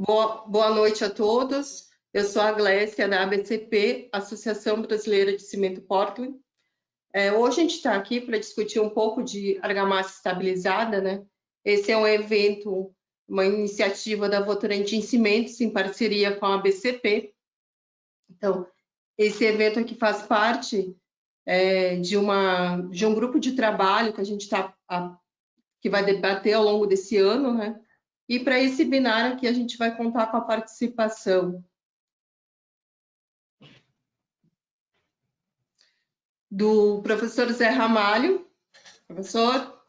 Boa noite a todos. Eu sou a Glécia, da ABCP, Associação Brasileira de Cimento Portland. Hoje a gente está aqui para discutir um pouco de argamassa estabilizada, né? Esse é um evento, uma iniciativa da Votorantim Cimentos, em parceria com a ABCP. Então, esse evento aqui faz parte de um grupo de trabalho que a gente que vai debater ao longo desse ano, né? E para esse webinar aqui a gente vai contar com a participação do professor Zé Ramalho. Professor.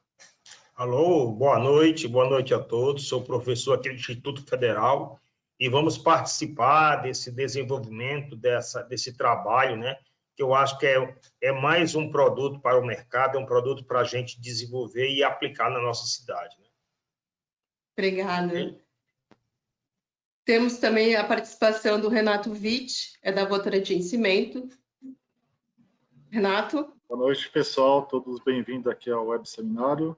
Alô, boa noite a todos. Sou professor aqui do Instituto Federal e vamos participar desse desenvolvimento, desse trabalho, né? Que eu acho que é mais um produto para o mercado, é um produto para a gente desenvolver e aplicar na nossa cidade. Né? Obrigada. Okay. Temos também a participação do Renato Witt, da Votorantim Cimento. Renato. Boa noite, pessoal. Todos bem-vindos aqui ao web seminário.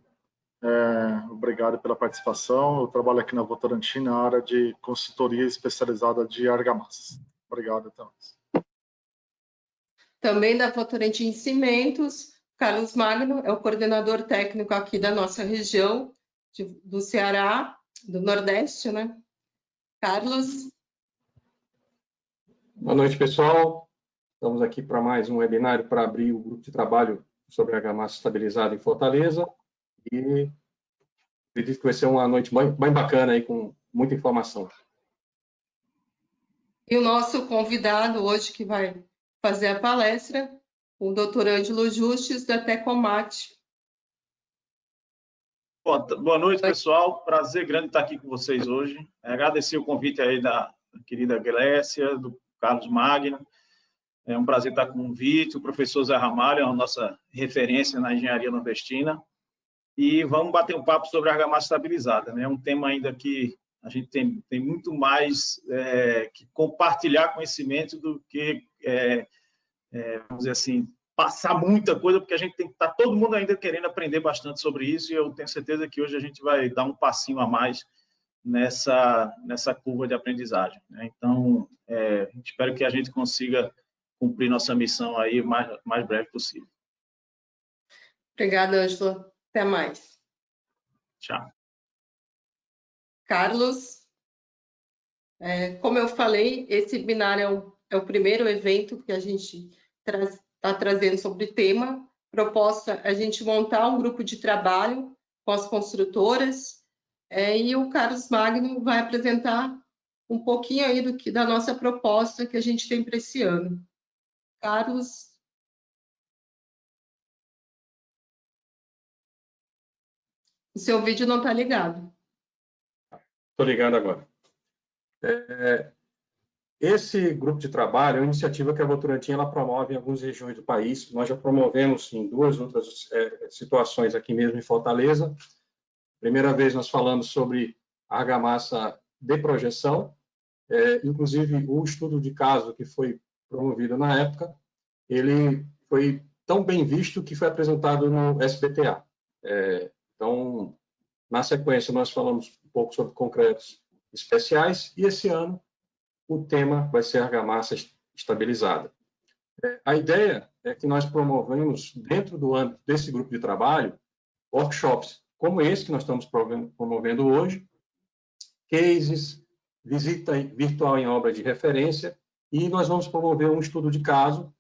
Obrigado pela participação. Eu trabalho aqui na Votorantim na área de consultoria especializada de argamassa. Obrigado, então. Também da Votorantim Cimentos, Carlos Magno, é o coordenador técnico aqui da nossa região, do Ceará, do Nordeste, né? Carlos. Boa noite, pessoal. Estamos aqui para mais um webinário para abrir o grupo de trabalho sobre argamassa estabilizada em Fortaleza. E acredito que vai ser uma noite bem bacana aí, com muita informação. E o nosso convidado hoje que vai fazer a palestra, o Dr. Ângelo Justis, da Tecomate. Boa noite, pessoal. Prazer grande estar aqui com vocês hoje. Agradecer o convite aí da querida Glécia, do Carlos Magno. É um prazer estar com o Vitor, o professor Zé Ramalho, é a nossa referência na engenharia nordestina. E vamos bater um papo sobre argamassa estabilizada. É um tema ainda que a gente tem muito mais que compartilhar conhecimento do que, vamos dizer assim, passar muita coisa, porque a gente tem que estar todo mundo ainda querendo aprender bastante sobre isso, e eu tenho certeza que hoje a gente vai dar um passinho a mais nessa curva de aprendizagem. Então, espero que a gente consiga cumprir nossa missão aí o mais breve possível. Obrigada, Ângelo. Até mais. Tchau. Carlos, como eu falei, esse webinar é o primeiro evento que a gente está trazendo sobre o tema. Proposta a gente montar um grupo de trabalho com as construtoras, e o Carlos Magno vai apresentar um pouquinho aí da nossa proposta que a gente tem para esse ano. Carlos. O seu vídeo não está ligado. Estou ligado agora. Esse grupo de trabalho é uma iniciativa que a Votorantim ela promove em algumas regiões do país. Nós já promovemos em duas outras situações aqui mesmo em Fortaleza. Primeira vez nós falamos sobre argamassa de projeção. Inclusive, o estudo de caso que foi promovido na época, ele foi tão bem visto que foi apresentado no SBTA. Então, na sequência, nós falamos um pouco sobre concretos especiais e esse ano o tema vai ser argamassa estabilizada. A ideia é que nós promovemos, dentro do âmbito desse grupo de trabalho, workshops como esse que nós estamos promovendo hoje, cases, visita virtual em obra de referência, e nós vamos promover um estudo de caso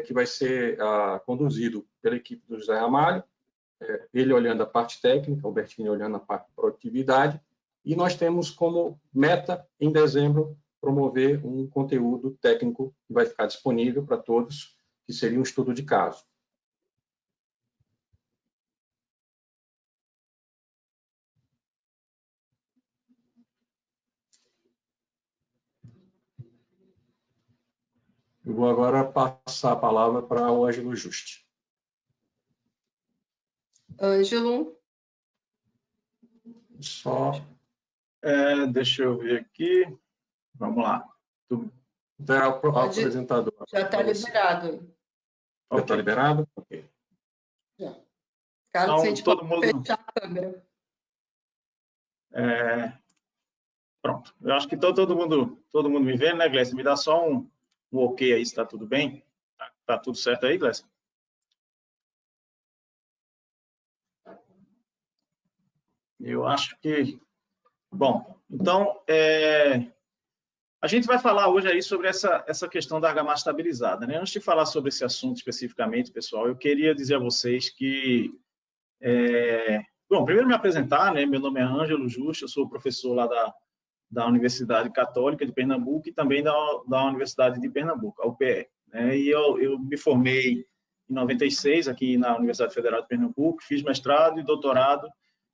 que vai ser conduzido pela equipe do José Ramalho, ele olhando a parte técnica, o Bertini olhando a parte de produtividade, e nós temos como meta, em dezembro, promover um conteúdo técnico que vai ficar disponível para todos, que seria um estudo de caso. Eu vou agora passar a palavra para o Ângelo Justi. Ângelo. Deixa eu ver aqui. Vamos lá. Era o apresentador. Já está liberado. Já está liberado? Ok. Já. Carlos, então, a gente todo pode mundo... fechar a câmera. Pronto. Eu acho que todo mundo me vendo, né, Glécia? Me dá só um ok aí, se está tudo bem. Tá tudo certo aí, Glécia? Eu acho que... Bom, então, a gente vai falar hoje aí sobre essa questão da argamassa estabilizada, né? Antes de falar sobre esse assunto especificamente, pessoal, eu queria dizer a vocês que... Bom, primeiro me apresentar, né? Meu nome é Ângelo Justo, eu sou professor lá da Universidade Católica de Pernambuco e também da Universidade de Pernambuco, a UPE. Né? E eu me formei em 96 aqui na Universidade Federal de Pernambuco, fiz mestrado e doutorado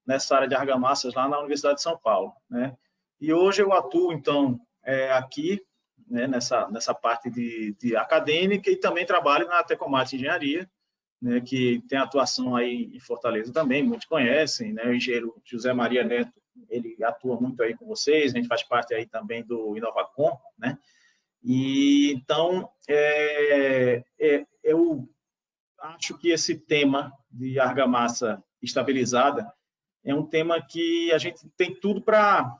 nessa área de argamassas lá na Universidade de São Paulo. Né? E hoje eu atuo, então, aqui, né, nessa parte de acadêmica e também trabalho na Tecomate Engenharia, né, que tem atuação aí em Fortaleza também, muitos conhecem, né, o engenheiro José Maria Neto, ele atua muito aí com vocês, a gente faz parte aí também do Inovacom, né, e então eu acho que esse tema de argamassa estabilizada é um tema que a gente tem tudo para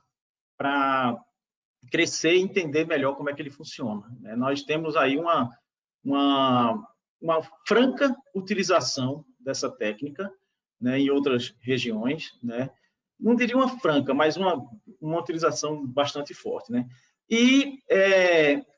crescer e entender melhor como é que ele funciona, né? Nós temos aí uma franca utilização dessa técnica, né, em outras regiões, né? Não diria uma franca, mas uma utilização bastante forte, né? E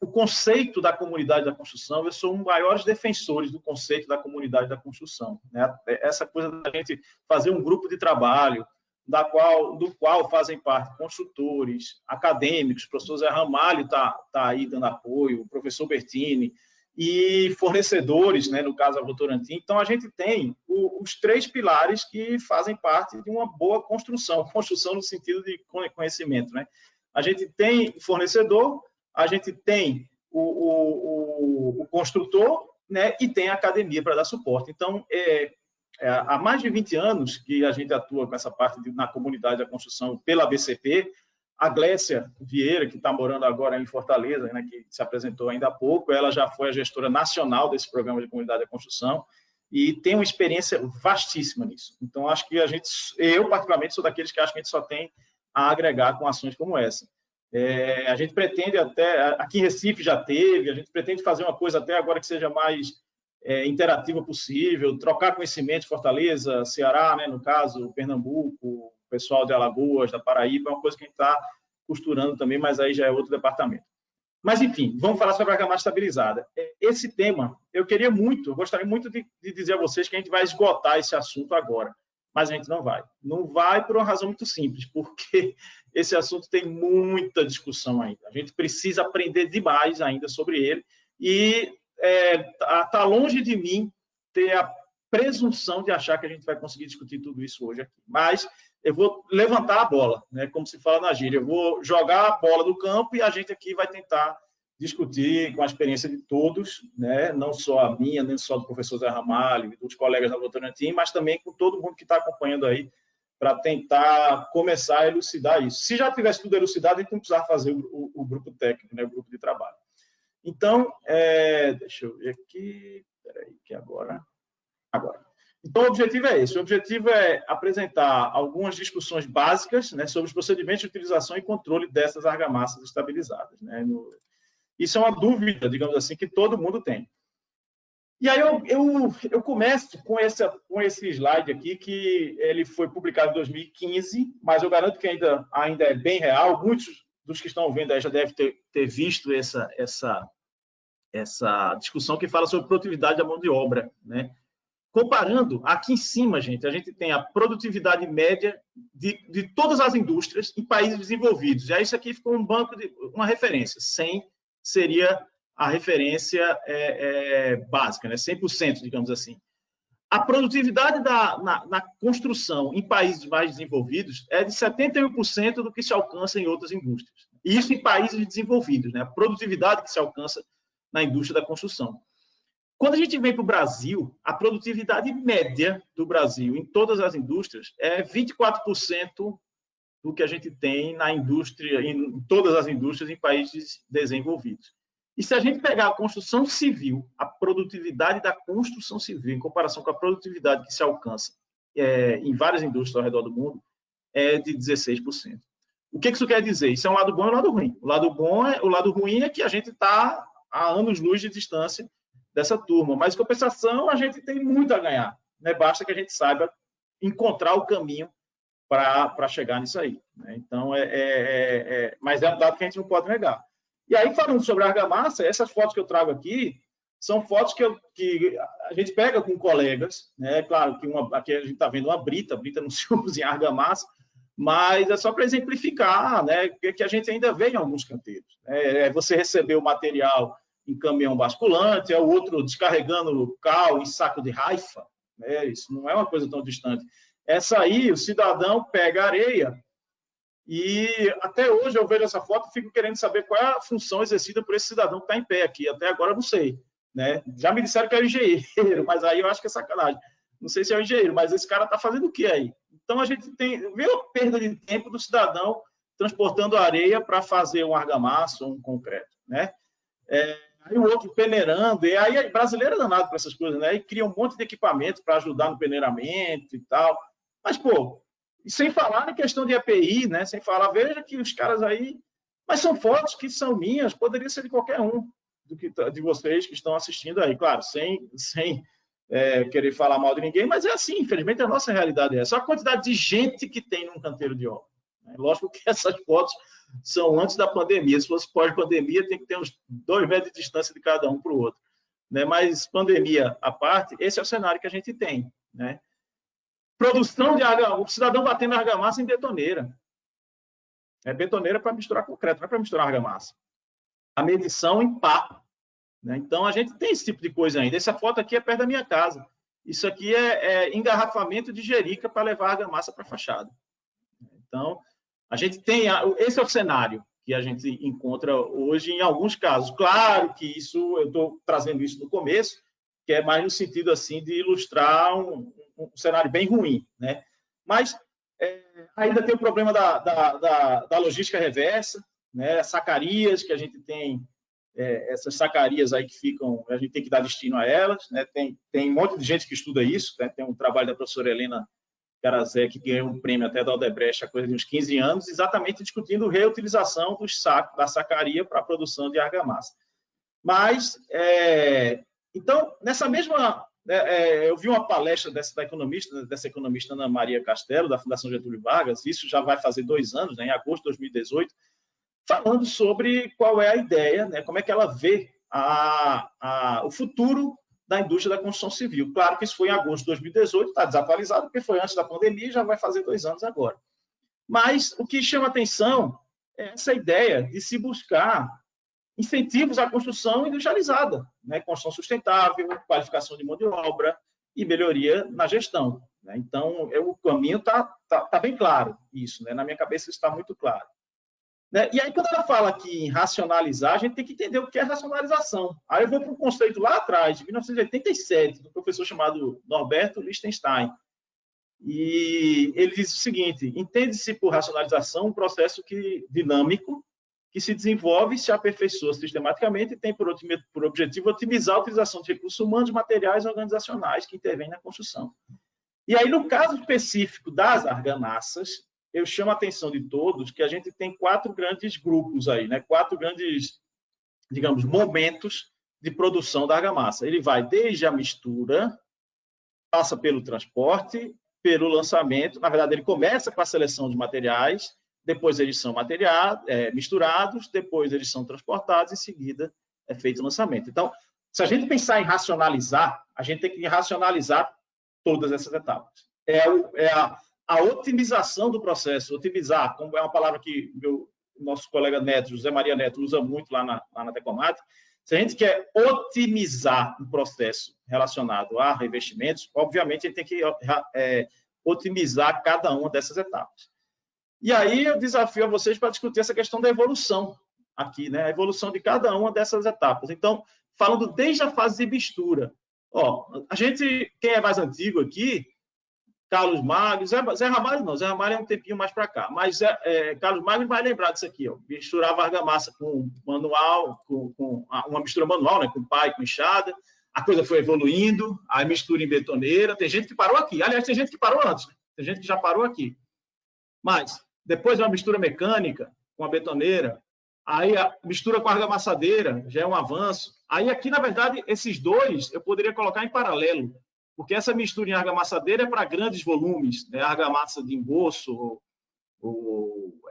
o conceito da comunidade da construção, eu sou um dos maiores defensores do conceito da comunidade da construção, né? Essa coisa da gente fazer um grupo de trabalho, do qual fazem parte construtores, acadêmicos, o professor Zé Ramalho está aí dando apoio, o professor Bertini, e fornecedores, né, no caso a Votorantim. Então, a gente tem os três pilares que fazem parte de uma boa construção no sentido de conhecimento. Né? A gente tem o fornecedor, a gente tem o construtor, né, e tem a academia para dar suporte. Então, há mais de 20 anos que a gente atua com essa parte na comunidade da construção pela BCP. A Glécia Vieira, que está morando agora em Fortaleza, né, que se apresentou ainda há pouco, ela já foi a gestora nacional desse programa de comunidade da construção e tem uma experiência vastíssima nisso. Então, acho que eu particularmente sou daqueles que acham que a gente só tem a agregar com ações como essa. A gente pretende até, aqui em Recife já teve, a gente pretende fazer uma coisa até agora que seja mais interativa possível, trocar conhecimento, Fortaleza, Ceará, né, no caso, Pernambuco, pessoal de Alagoas, da Paraíba, é uma coisa que a gente está costurando também, mas aí já é outro departamento. Mas, enfim, vamos falar sobre a argamassa estabilizada. Esse tema, eu gostaria muito de dizer a vocês que a gente vai esgotar esse assunto agora, mas a gente não vai. Não vai por uma razão muito simples, porque esse assunto tem muita discussão ainda. A gente precisa aprender demais ainda sobre ele e está longe de mim ter a presunção de achar que a gente vai conseguir discutir tudo isso hoje aqui. Mas eu vou levantar a bola, né? Como se fala na gíria. Eu vou jogar a bola do campo e a gente aqui vai tentar discutir com a experiência de todos, né? Não só a minha, nem só do professor Zé Ramalho e dos colegas da Votorantim, mas também com todo mundo que está acompanhando aí, para tentar começar a elucidar isso. Se já tivesse tudo elucidado, a gente não precisava fazer o grupo técnico, né? O grupo de trabalho. Então, deixa eu ver aqui, peraí, que agora. Então, o objetivo é esse. O objetivo é apresentar algumas discussões básicas, né, sobre os procedimentos de utilização e controle dessas argamassas estabilizadas. Né? Isso é uma dúvida, digamos assim, que todo mundo tem. E aí eu começo com esse slide aqui, que ele foi publicado em 2015, mas eu garanto que ainda é bem real. Muitos dos que estão vendo aí já devem ter visto essa discussão que fala sobre produtividade da mão de obra, né? Comparando, aqui em cima, gente, a gente tem a produtividade média de todas as indústrias em países desenvolvidos. E aí isso aqui ficou uma referência. 100 seria a referência básica, né? 100%, digamos assim. A produtividade na construção em países mais desenvolvidos é de 71% do que se alcança em outras indústrias. E isso em países desenvolvidos, né? A produtividade que se alcança na indústria da construção. Quando a gente vem para o Brasil, a produtividade média do Brasil em todas as indústrias é 24% do que a gente tem na indústria, em todas as indústrias em países desenvolvidos. E se a gente pegar a construção civil, a produtividade da construção civil, em comparação com a produtividade que se alcança em várias indústrias ao redor do mundo, é de 16%. O que isso quer dizer? Isso é um lado bom e um lado ruim. O lado ruim é que a gente está a anos-luz de distância dessa turma, mas, em compensação, a gente tem muito a ganhar, né? Basta que a gente saiba encontrar o caminho para chegar nisso aí, né? Então, mas é um dado que a gente não pode negar. E aí, falando sobre a argamassa, essas fotos que eu trago aqui são fotos que a gente pega com colegas, né? Claro que aqui a gente está vendo uma brita não se usa em argamassa, mas é só para exemplificar, né, que a gente ainda vê em alguns canteiros. Você receber o material em caminhão basculante, o outro descarregando cal em saco de raifa, né? Isso não é uma coisa tão distante. Essa aí, o cidadão pega areia e até hoje eu vejo essa foto e fico querendo saber qual é a função exercida por esse cidadão que está em pé aqui. Até agora eu não sei, né? Já me disseram que é o engenheiro, mas aí eu acho que é sacanagem. Não sei se é o engenheiro, mas esse cara está fazendo o que aí? Então, a gente vê a perda de tempo do cidadão transportando areia para fazer um argamassa ou um concreto, né? Aí o outro peneirando, e aí brasileiro é danado para essas coisas, né? E cria um monte de equipamento para ajudar no peneiramento e tal. Mas, pô, e sem falar na questão de EPI, né? Sem falar, veja que os caras aí... Mas são fotos que são minhas, poderia ser de qualquer um de vocês que estão assistindo aí. Claro, sem querer falar mal de ninguém, mas é assim, infelizmente a nossa realidade é essa. Só a quantidade de gente que tem num canteiro de obra. Lógico que essas fotos são antes da pandemia. Se fosse pós-pandemia, tem que ter uns 2 metros de distância de cada um para o outro, né? Mas pandemia à parte, esse é o cenário que a gente tem, né? Produção de argamassa, o cidadão batendo argamassa em betoneira. Betoneira para misturar concreto, não é para misturar argamassa. A medição em pá, né? Então, a gente tem esse tipo de coisa ainda. Essa foto aqui é perto da minha casa. Isso aqui é engarrafamento de jerica para levar a argamassa para a fachada. Então, a gente tem... Esse é o cenário que a gente encontra hoje em alguns casos. Claro que isso, eu estou trazendo isso no começo, que é mais no sentido assim de ilustrar um cenário bem ruim, né? Mas ainda tem o problema da logística reversa, né? Sacarias, que a gente tem... essas sacarias aí que ficam, a gente tem que dar destino a elas, né? Tem um monte de gente que estuda isso, né? Tem um trabalho da professora Helena Carazé, que ganhou um prêmio até da Odebrecht há coisa de uns 15 anos, exatamente discutindo reutilização dos sacos da sacaria para a produção de argamassa. Mas, então, nessa mesma... eu vi uma palestra dessa economista Ana Maria Castelo, da Fundação Getúlio Vargas, isso já vai fazer 2 anos, né? Em agosto de 2018, falando sobre qual é a ideia, né, como é que ela vê o futuro da indústria da construção civil. Claro que isso foi em agosto de 2018, está desatualizado, porque foi antes da pandemia e já vai fazer 2 anos agora. Mas o que chama atenção é essa ideia de se buscar incentivos à construção industrializada, né, construção sustentável, qualificação de mão de obra e melhoria na gestão, né? Então, o caminho está bem claro, isso, né? Na minha cabeça isso está muito claro. E aí, quando ela fala aqui em racionalizar, a gente tem que entender o que é racionalização. Aí eu vou para um conceito lá atrás, de 1987, do professor chamado Norberto Lichtenstein. E ele diz o seguinte: entende-se por racionalização um processo dinâmico que se desenvolve e se aperfeiçoa sistematicamente e tem por objetivo otimizar a utilização de recursos humanos, materiais e organizacionais que intervêm na construção. E aí, no caso específico das argamassas, eu chamo a atenção de todos que a gente tem 4 grandes grupos aí, né? 4 grandes, digamos, momentos de produção da argamassa. Ele vai desde a mistura, passa pelo transporte, pelo lançamento. Na verdade, ele começa com a seleção de materiais, depois eles são misturados, depois eles são transportados, em seguida é feito o lançamento. Então, se a gente pensar em racionalizar, a gente tem que racionalizar todas essas etapas. A otimização do processo, otimizar, como é uma palavra que o nosso colega Neto, José Maria Neto, usa muito lá na Tecomate. Se a gente quer otimizar um processo relacionado a revestimentos, obviamente a gente tem que otimizar cada uma dessas etapas. E aí eu desafio a vocês para discutir essa questão da evolução aqui, né? A evolução de cada uma dessas etapas. Então, falando desde a fase de mistura. Quem é mais antigo aqui, Carlos Magno, Zé Ramalho não, Zé Ramalho é um tempinho mais para cá, mas Carlos Magno vai lembrar disso aqui, misturava argamassa com manual, com uma mistura manual, né, com pá e com enxada, a coisa foi evoluindo, aí mistura em betoneira, tem gente que parou aqui, aliás, tem gente que parou antes, né? Tem gente que já parou aqui, mas depois uma mistura mecânica com a betoneira, aí a mistura com a argamassadeira já é um avanço. Aí aqui, na verdade, esses dois eu poderia colocar em paralelo, porque essa mistura em argamassadeira é para grandes volumes, né? Argamassa de emboço,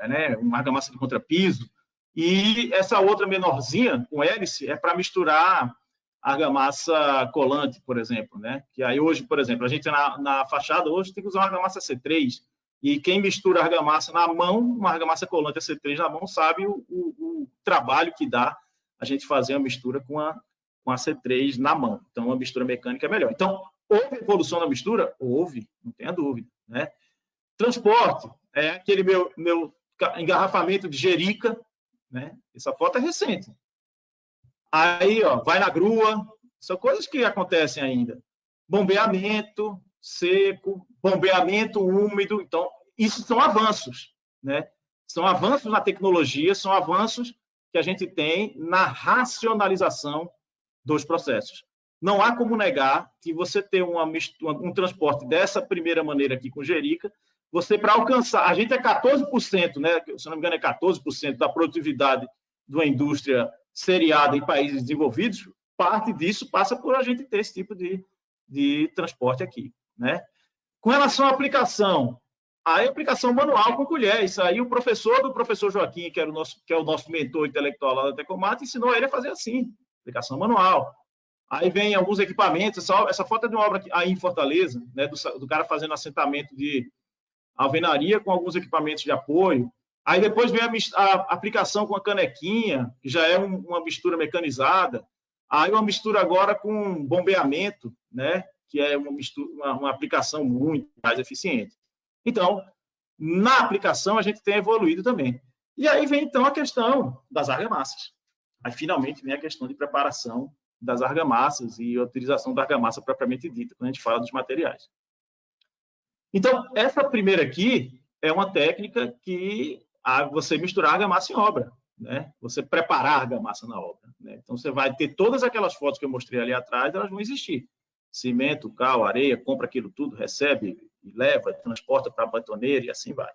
né? Uma argamassa de contrapiso, e essa outra menorzinha, com hélice, é para misturar argamassa colante, por exemplo, né? Que aí hoje, por exemplo, a gente na fachada hoje tem que usar uma argamassa C3, e quem mistura argamassa na mão, uma argamassa colante C3 na mão, sabe o trabalho que dá a gente fazer a mistura com a C3 na mão. Então, a mistura mecânica é melhor. Então, houve evolução na mistura? Houve, não tenha dúvida, né? Transporte, é aquele meu engarrafamento de jerica, né? Essa foto é recente. Aí, ó, vai na grua, são coisas que acontecem ainda. Bombeamento seco, bombeamento úmido. Então, isso são avanços, né? São avanços na tecnologia, são avanços que a gente tem na racionalização dos processos. Não há como negar que você ter um transporte dessa primeira maneira aqui com jerica, você para alcançar, a gente é 14%, né? Se não me engano é 14% da produtividade de uma indústria seriada em países desenvolvidos, parte disso passa por a gente ter esse tipo de transporte aqui, né? Com relação à aplicação, a aplicação manual com colher, isso aí o professor do professor Joaquim, que é o nosso mentor intelectual lá da Tecomate, ensinou ele a fazer assim, aplicação manual. Aí vem alguns equipamentos, essa foto é de uma obra aí em Fortaleza, né, do cara fazendo assentamento de alvenaria com alguns equipamentos de apoio. Aí depois vem a aplicação com a canequinha, que já é uma mistura mecanizada. Aí uma mistura agora com bombeamento, né, que é uma aplicação muito mais eficiente. Então, na aplicação, a gente tem evoluído também. E aí vem, então, a questão das argamassas. Aí, finalmente, vem a questão de preparação das argamassas e a utilização da argamassa propriamente dita, quando a gente fala dos materiais. Então, essa primeira aqui é uma técnica que você misturar argamassa em obra, né? Você preparar a argamassa na obra, né? Então, você vai ter todas aquelas fotos que eu mostrei ali atrás, elas vão existir. Cimento, cal, areia, compra aquilo tudo, recebe, leva, transporta para a betoneira e assim vai.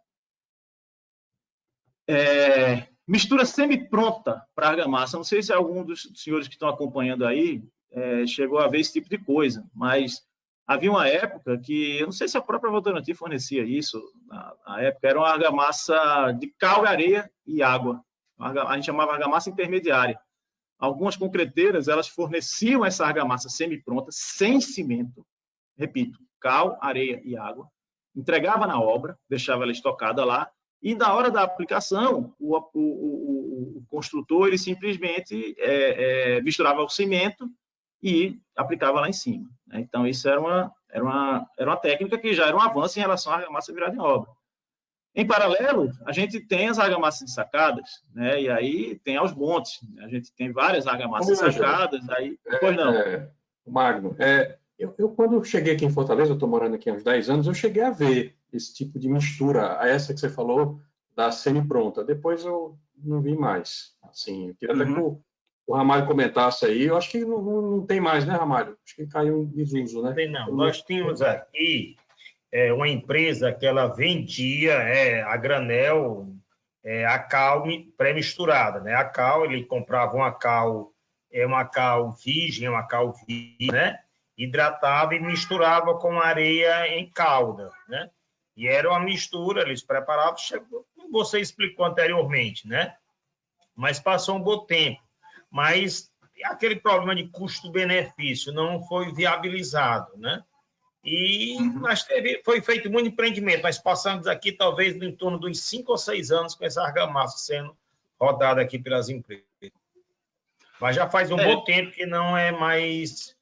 Mistura semi-pronta para argamassa. Não sei se algum dos senhores que estão acompanhando aí chegou a ver esse tipo de coisa, mas havia uma época que, eu não sei se a própria Votorantim fornecia isso, na época, era uma argamassa de cal, areia e água. A gente chamava argamassa intermediária. Algumas concreteiras, elas forneciam essa argamassa semi-pronta, sem cimento, repito, cal, areia e água, entregava na obra, deixava ela estocada lá, e na hora da aplicação, o construtor ele simplesmente misturava o cimento e aplicava lá em cima, né? Então, isso era uma técnica que já era um avanço em relação à argamassa virada em obra. Em paralelo, a gente tem as argamassas ensacadas, né? E aí tem aos montes. A gente tem várias argamassas ensacadas. Aí, pois não. Magno, eu quando cheguei aqui em Fortaleza, eu estou morando aqui há uns 10 anos, eu cheguei a ver esse tipo de mistura, a essa que você falou, da semi-pronta. Depois eu não vi mais. Assim, eu queria até que o Ramalho comentasse aí. Eu acho que não tem mais, né, Ramalho? Acho que caiu em desuso, né? Tem não. Nós tínhamos aqui uma empresa que ela vendia a granel a cal pré-misturada, né? A cal, ele comprava uma cal virgem, né? Hidratava e misturava com areia em calda, né? E era uma mistura, eles preparavam, como você explicou anteriormente, né? Mas passou um bom tempo. Mas aquele problema de custo-benefício não foi viabilizado, né? Mas foi feito muito empreendimento. Nós passamos aqui, talvez, em torno dos 5 ou 6 anos com essa argamassa sendo rodada aqui pelas empresas. Mas já faz um bom tempo que não é mais...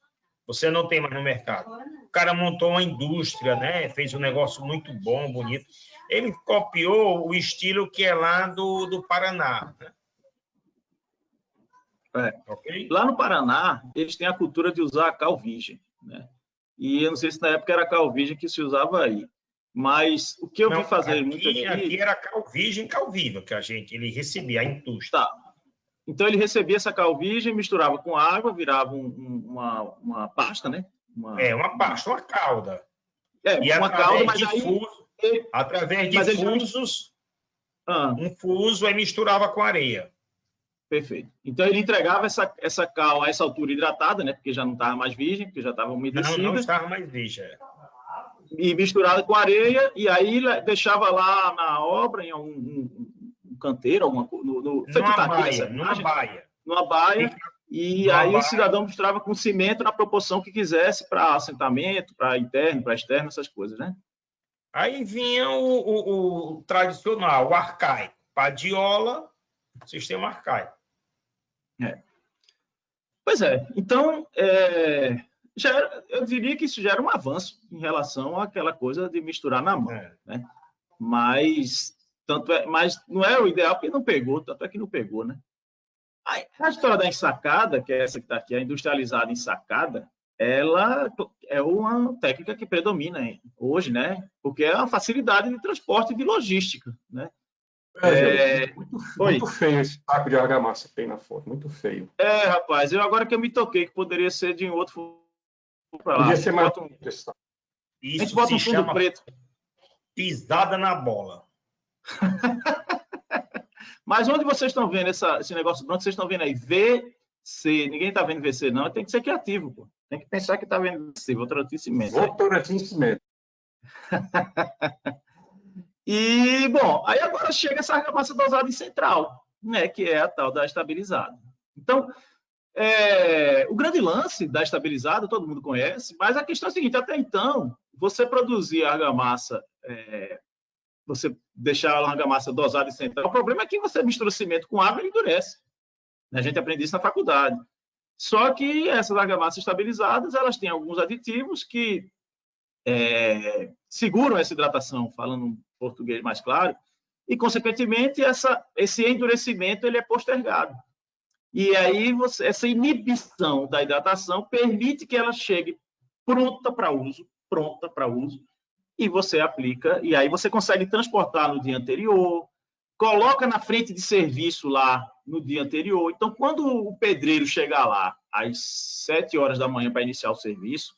Você não tem mais no mercado. O cara montou uma indústria, né? Fez um negócio muito bom, bonito. Ele copiou o estilo que é lá do Paraná, né? Okay? Lá no Paraná, eles têm a cultura de usar a cal virgem, né? E eu não sei se na época era cal virgem que se usava aí. Mas o que eu vi fazer muito aqui... Aqui era cal virgem, cal viva, que ele recebia, a indústria. Tá. Então, ele recebia essa cal virgem, misturava com água, virava uma pasta, né? Uma pasta, uma calda. Uma calda, mas aí... Através de fusos, um fuso, aí misturava com areia. Perfeito. Então, ele entregava essa cal a essa altura hidratada, né? Porque já não estava mais virgem, porque já estava umedecida. Não estava mais virgem. E misturada com areia, e aí deixava lá na obra, em um canteiro, alguma coisa. Numa baia. E aí o cidadão misturava com cimento na proporção que quisesse para assentamento, para interno, para externo, essas coisas, né? Aí vinha o tradicional, o arcaico, padiola, sistema arcaico. Pois é. Então, eu diria que isso já era um avanço em relação àquela coisa de misturar na mão, né? Mas não é o ideal, porque não pegou, tanto é que não pegou, né? A história da ensacada, que é essa que está aqui, a industrializada ensacada, ela é uma técnica que predomina hoje, né? Porque é uma facilidade de transporte e de logística, né? Muito feio esse saco de argamassa que tem na foto, muito feio. Rapaz, agora que eu me toquei que poderia ser de outro para lá. Podia ser mais Isso a gente bota um fundo preto. Pisada na bola. Mas onde vocês estão vendo esse negócio branco? Vocês estão vendo aí VC. Ninguém está vendo VC, não. Tem que ser criativo, pô. Tem que pensar que está vendo VC, Votorantim Cimento. Votorantim Cimento. E, bom, aí agora chega essa argamassa dosada em central, né? Que é a tal da estabilizada. Então, o grande lance da estabilizada, todo mundo conhece, mas a questão é a seguinte: até então, você produzir argamassa, você deixar a argamassa dosada em central, o problema é que você mistura cimento com água e endurece. A gente aprende isso na faculdade. Só que essas argamassas estabilizadas, elas têm alguns aditivos que seguram essa hidratação, falando em português mais claro, e, consequentemente, esse endurecimento ele é postergado. E aí, essa inibição da hidratação permite que ela chegue pronta para uso, e você aplica, e aí você consegue transportar no dia anterior, coloca na frente de serviço lá no dia anterior. Então, quando o pedreiro chegar lá às 7 horas da manhã para iniciar o serviço,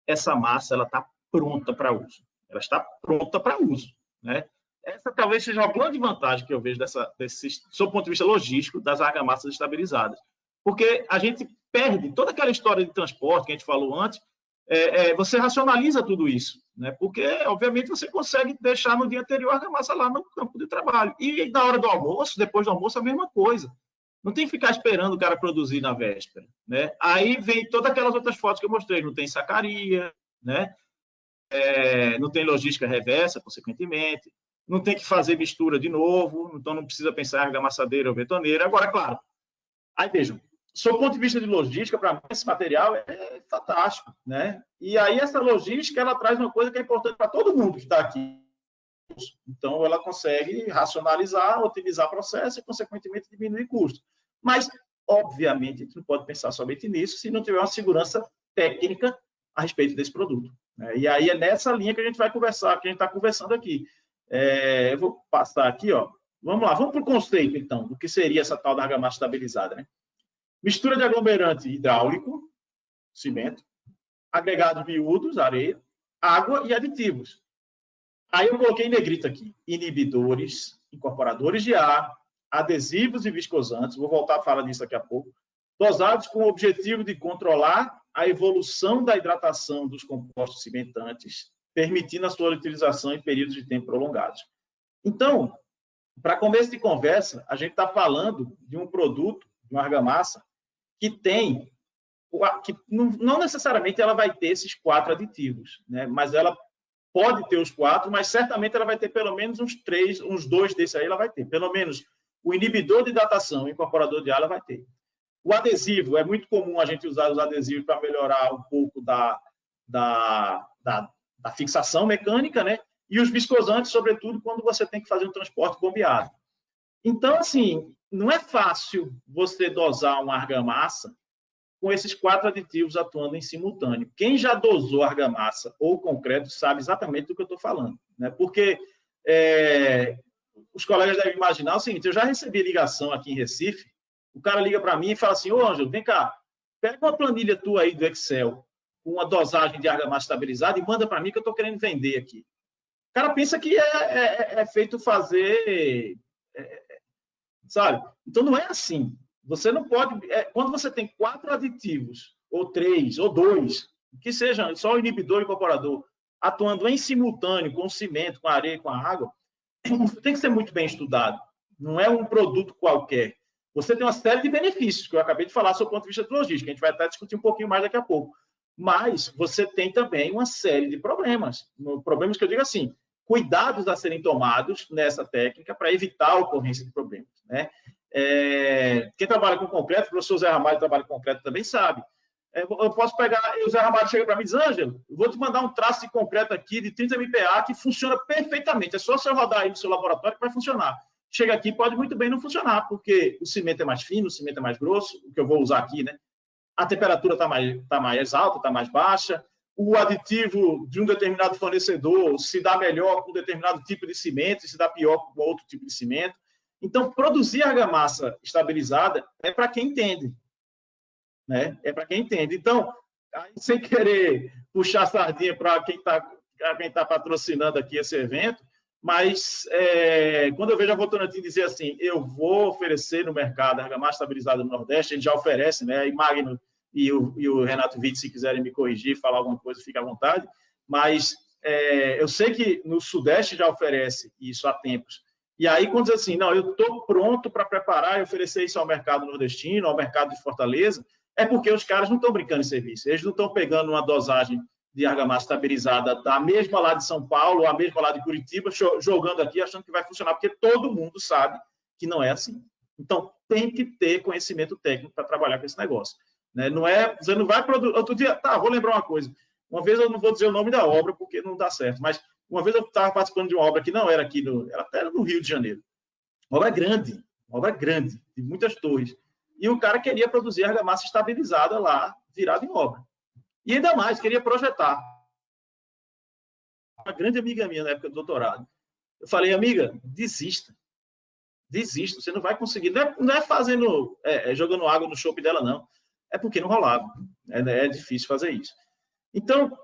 essa massa ela está pronta para uso. Ela está pronta para uso, né? Essa talvez seja uma grande vantagem que eu vejo sob o ponto de vista logístico, das argamassas estabilizadas. Porque a gente perde toda aquela história de transporte que a gente falou antes. Você racionaliza tudo isso, né? Porque, obviamente, você consegue deixar no dia anterior a argamassa lá no campo de trabalho. E na hora do almoço, depois do almoço, a mesma coisa. Não tem que ficar esperando o cara produzir na véspera, né? Aí vem todas aquelas outras fotos que eu mostrei. Não tem sacaria, né? Não tem logística reversa, consequentemente. Não tem que fazer mistura de novo. Então, não precisa pensar em argamassadeira ou betoneira. Agora, claro, aí vejam. Sob o ponto de vista de logística, para mim, esse material é fantástico, né? E aí, essa logística, ela traz uma coisa que é importante para todo mundo que está aqui. Então, ela consegue racionalizar, otimizar processo e, consequentemente, diminuir custo. Mas, obviamente, a gente não pode pensar somente nisso se não tiver uma segurança técnica a respeito desse produto, né? E aí, é nessa linha que a gente vai conversar, que a gente está conversando aqui. Eu vou passar aqui, ó. Vamos lá, vamos para o conceito, então, do que seria essa tal da argamassa estabilizada, né? Mistura de aglomerante hidráulico, cimento, agregados miúdos, areia, água e aditivos. Aí eu coloquei em negrito aqui: inibidores, incorporadores de ar, adesivos e viscosantes, vou voltar a falar disso daqui a pouco, dosados com o objetivo de controlar a evolução da hidratação dos compostos cimentantes, permitindo a sua utilização em períodos de tempo prolongados. Então, para começo de conversa, a gente está falando de um produto, de uma argamassa, que não necessariamente ela vai ter esses 4 aditivos, né? Mas ela pode ter os 4, mas certamente ela vai ter pelo menos uns 2 desses aí ela vai ter. Pelo menos o inibidor de hidratação, o incorporador de ar, ela vai ter. O adesivo, é muito comum a gente usar os adesivos para melhorar um pouco da fixação mecânica, né? E os viscosantes, sobretudo, quando você tem que fazer um transporte bombeado. Então, assim, não é fácil você dosar uma argamassa com esses 4 aditivos atuando em simultâneo. Quem já dosou argamassa ou concreto sabe exatamente do que eu estou falando, né? Porque os colegas devem imaginar o seguinte: eu já recebi ligação aqui em Recife, o cara liga para mim e fala assim: ô, Ângelo, vem cá, pega uma planilha tua aí do Excel com uma dosagem de argamassa estabilizada e manda para mim que eu estou querendo vender aqui. cara pensa que é feito fazer, sabe? Então, não é assim. Você não pode... quando você tem 4 aditivos, ou 3, ou 2, que sejam só o inibidor e incorporador, atuando em simultâneo com o cimento, com a areia, com a água, tem que ser muito bem estudado. Não é um produto qualquer. Você tem uma série de benefícios, que eu acabei de falar do ponto de vista de logística, a gente vai até discutir um pouquinho mais daqui a pouco. Mas você tem também uma série de problemas. Problemas que eu digo assim, cuidados a serem tomados nessa técnica para evitar a ocorrência de problemas, né? Quem trabalha com concreto, o professor Zé Ramalho trabalha com concreto também sabe. Eu posso pegar, o Zé Ramalho chega para mim e diz, Ângelo, eu vou te mandar um traço de concreto aqui de 30 MPa que funciona perfeitamente. É só você rodar aí no seu laboratório que vai funcionar. Chega aqui, pode muito bem não funcionar, porque o cimento é mais fino, o cimento é mais grosso, o que eu vou usar aqui, né? A temperatura está mais alta, está mais baixa, o aditivo de um determinado fornecedor se dá melhor com um determinado tipo de cimento e se dá pior com outro tipo de cimento. Então, produzir argamassa estabilizada é para quem entende, né? É para quem entende. Então, sem querer puxar a sardinha para quem está patrocinando aqui esse evento, mas quando eu vejo a Votorantim dizer assim, eu vou oferecer no mercado argamassa estabilizada no Nordeste, ele já oferece, né? E Magno e o Renato Witt, se quiserem me corrigir, falar alguma coisa, fique à vontade. Mas eu sei que no Sudeste já oferece isso há tempos. E aí, quando diz assim, não, eu estou pronto para preparar e oferecer isso ao mercado nordestino, ao mercado de Fortaleza, é porque os caras não estão brincando em serviço. Eles não estão pegando uma dosagem de argamassa estabilizada da mesma lá de São Paulo, a mesma lá de Curitiba, jogando aqui, achando que vai funcionar, porque todo mundo sabe que não é assim. Então, tem que ter conhecimento técnico para trabalhar com esse negócio. Né? Não é, você não vai produzir... Outro dia, vou lembrar uma coisa. Uma vez eu não vou dizer o nome da obra, porque não dá certo, mas uma vez eu estava participando de uma obra que não era aqui, era até no Rio de Janeiro. Uma obra grande, de muitas torres. E o cara queria produzir argamassa estabilizada lá, virada em obra. E ainda mais, queria projetar. Uma grande amiga minha na época do doutorado. Eu falei, amiga, desista. Desista, você não vai conseguir. Não é fazendo, jogando água no chope dela, não. É porque não rolava. É difícil fazer isso. Então,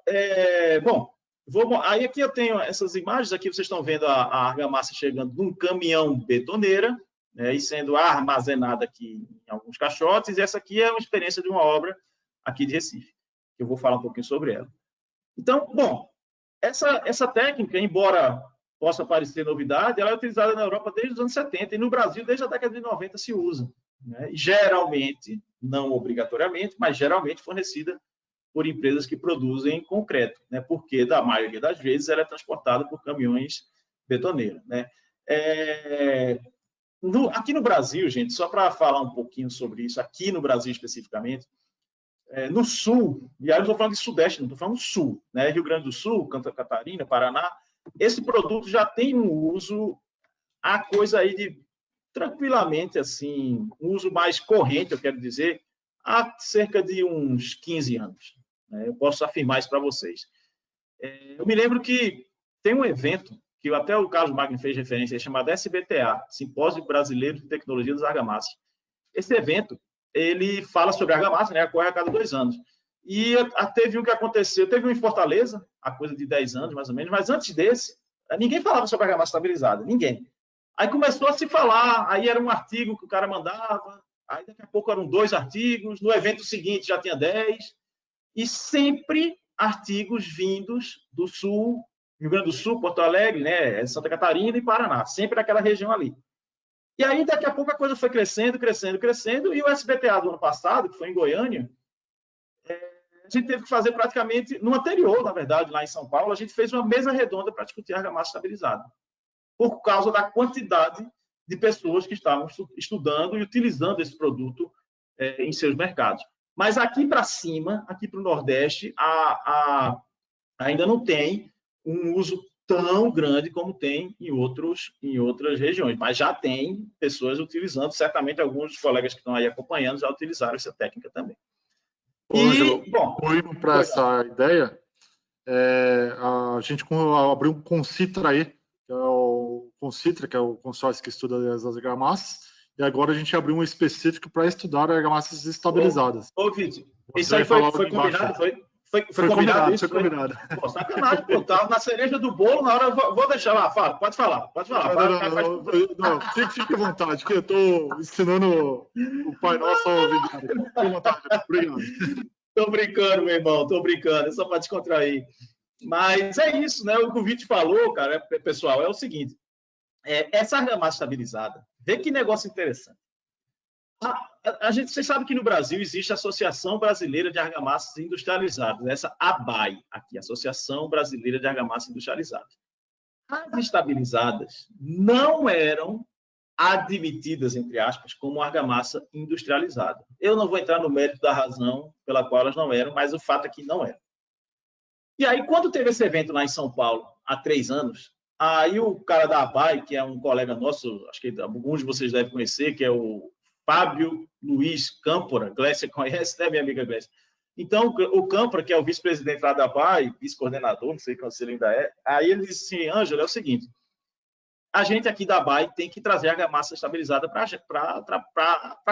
aí aqui eu tenho essas imagens, aqui vocês estão vendo a argamassa chegando num caminhão betoneira, né, e sendo armazenada aqui em alguns caixotes, e essa aqui é uma experiência de uma obra aqui de Recife. Eu vou falar um pouquinho sobre ela. Então, bom, essa técnica, embora possa parecer novidade, ela é utilizada na Europa desde os anos 70 e no Brasil desde a década de 90 se usa. Né? Geralmente, não obrigatoriamente, mas geralmente fornecida por empresas que produzem concreto, né? Porque, da maioria das vezes, ela é transportada por caminhões betoneiros. Né? Aqui no Brasil, gente, só para falar um pouquinho sobre isso, aqui no Brasil especificamente, no sul, e aí eu estou falando de Sudeste, não estou falando do Sul, né? Rio Grande do Sul, Santa Catarina, Paraná, esse produto já tem um uso, a coisa aí de, tranquilamente, assim, um uso mais corrente, eu quero dizer, há cerca de uns 15 anos. Né? Eu posso afirmar isso para vocês. Eu me lembro que tem um evento, que até o Carlos Magno fez referência, chamado SBTA, Simpósio Brasileiro de Tecnologia das Argamassas. Esse evento, ele fala sobre argamassa, né? Ocorre a cada 2 anos. E teve um que aconteceu, teve um em Fortaleza, há coisa de 10 anos, mais ou menos, mas antes desse, ninguém falava sobre argamassa estabilizada, ninguém. Aí começou a se falar, aí era um artigo que o cara mandava, aí daqui a pouco eram 2 artigos, no evento seguinte já tinha 10, e sempre artigos vindos do Sul, Rio Grande do Sul, Porto Alegre, né? Santa Catarina e Paraná, sempre naquela região ali. E aí, daqui a pouco, a coisa foi crescendo, e o SBTA do ano passado, que foi em Goiânia, a gente teve que fazer praticamente, no anterior, na verdade, lá em São Paulo, a gente fez uma mesa redonda para discutir argamassa estabilizada, por causa da quantidade de pessoas que estavam estudando e utilizando esse produto em seus mercados. Mas aqui para cima, aqui para o Nordeste, ainda não tem um uso tão grande como tem em outras regiões, mas já tem pessoas utilizando, certamente alguns dos colegas que estão aí acompanhando já utilizaram essa técnica também. Ângelo, indo para essa ideia, a gente abriu um Concitra aí, que é o Concitra, que é o consórcio que estuda as argamassas, e agora a gente abriu um específico para estudar argamassas estabilizadas. Ô Vitor, isso aí foi combinado? Foi combinado isso? Foi combinado. Pô, sacanagem, pô, tá na cereja do bolo, na hora eu vou deixar lá, fala, pode falar. Não, fique à vontade, que eu estou ensinando o Pai Nosso ao Vigário. Fique à vontade, obrigado. Tô brincando, meu irmão, tô brincando, é só para descontrair. Mas é isso, né? O que o Vítor falou, cara, pessoal, é o seguinte, essa argamassa estabilizada, vê que negócio interessante. Vocês sabem que no Brasil existe a Associação Brasileira de Argamassas Industrializadas, essa ABAI, aqui, Associação Brasileira de Argamassas Industrializadas. As estabilizadas não eram admitidas, entre aspas, como argamassa industrializada. Eu não vou entrar no mérito da razão pela qual elas não eram, mas o fato é que não eram. E aí, quando teve esse evento lá em São Paulo, há 3 anos, aí o cara da ABAI, que é um colega nosso, acho que alguns de vocês devem conhecer, que é o Fábio Luiz Câmpora, Glécia conhece, né, minha amiga Glécia? Então, o Câmpora, que é o vice-presidente lá da ABAI, vice-coordenador, não sei se ele ainda é, aí ele disse assim, Ângelo, é o seguinte, a gente aqui da ABAI tem que trazer a argamassa estabilizada para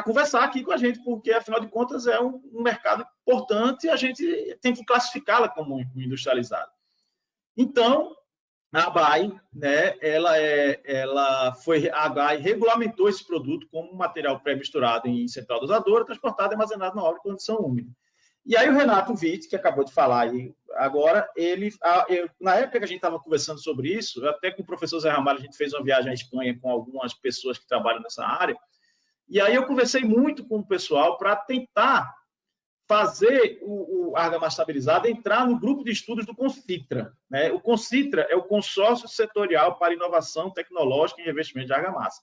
conversar aqui com a gente, porque, afinal de contas, é um mercado importante e a gente tem que classificá-la como industrializada. Então, a ABAI, né, a ABAI regulamentou esse produto como um material pré-misturado em central dosadora, transportado e armazenado na obra em condição úmida. E aí o Renato Witt, que acabou de falar aí agora, na época que a gente estava conversando sobre isso, até com o professor Zé Ramalho, a gente fez uma viagem à Espanha com algumas pessoas que trabalham nessa área, e aí eu conversei muito com o pessoal para tentar fazer a argamassa estabilizada entrar no grupo de estudos do CONCITRA. Né? O CONCITRA é o Consórcio Setorial para Inovação Tecnológica e Revestimento de Argamassa.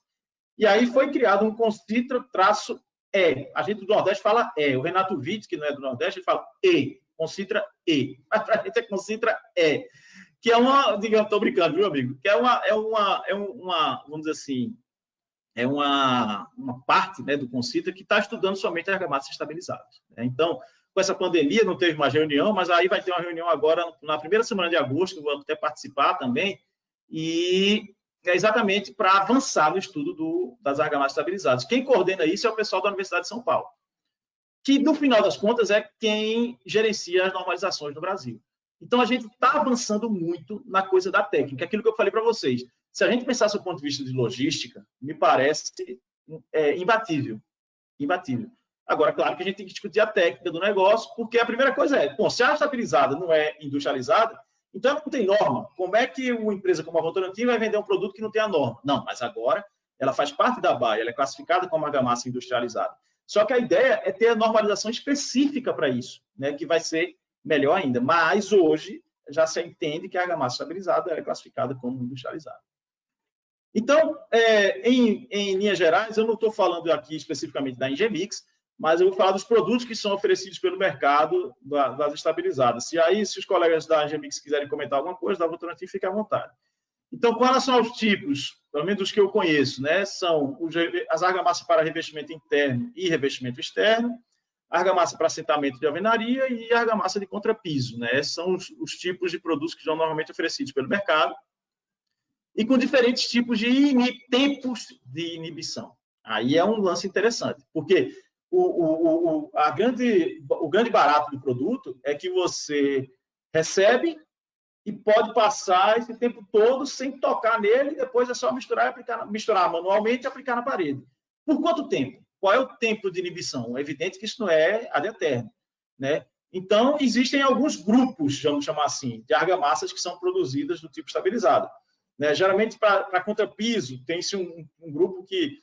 E aí foi criado um CONCITRA-E. A gente do Nordeste fala E. O Renato Witt, que não é do Nordeste, ele fala E. CONCITRA-E. Mas para a gente é CONCITRA-E. Que é uma, digamos, estou brincando, viu, amigo? Que é uma, vamos dizer assim, é uma parte, né, do CONCITRA que está estudando somente argamassas estabilizadas. Né? Então, com essa pandemia, não teve mais reunião, mas aí vai ter uma reunião agora, na primeira semana de agosto, que eu vou até participar também, e é exatamente para avançar no estudo das argamassas estabilizadas. Quem coordena isso é o pessoal da Universidade de São Paulo, que, no final das contas, é quem gerencia as normalizações no Brasil. Então, a gente está avançando muito na coisa da técnica, aquilo que eu falei para vocês. Se a gente pensasse do ponto de vista de logística, me parece imbatível. Imbatível. Agora, claro que a gente tem que discutir a técnica do negócio, porque a primeira coisa bom, se a estabilizada não é industrializada, então não tem norma. Como é que uma empresa como a Votorantim vai vender um produto que não tem a norma? Não, mas agora ela faz parte da ABAI, ela é classificada como argamassa industrializada. Só que a ideia é ter a normalização específica para isso, né, que vai ser melhor ainda. Mas hoje já se entende que a argamassa estabilizada é classificada como industrializada. Então, em linhas gerais, eu não estou falando aqui especificamente da Engemix, mas eu vou falar dos produtos que são oferecidos pelo mercado das estabilizadas. Se os colegas da Engemix quiserem comentar alguma coisa, da Votorantim, fique à vontade. Então, com relação aos tipos, pelo menos os que eu conheço, né, são as argamassas para revestimento interno e revestimento externo, argamassa para assentamento de alvenaria e argamassa de contrapiso. Né? São os tipos de produtos que são normalmente oferecidos pelo mercado e com diferentes tipos de tempos de inibição. Aí é um lance interessante, porque o grande barato do produto é que você recebe e pode passar esse tempo todo sem tocar nele, e depois é só misturar manualmente e aplicar na parede. Por quanto tempo? Qual é o tempo de inibição? É evidente que isso não é ad eterno, né? Então, existem alguns grupos, vamos chamar assim, de argamassas que são produzidas do tipo estabilizado. Né? Geralmente, para contrapiso, tem-se um grupo que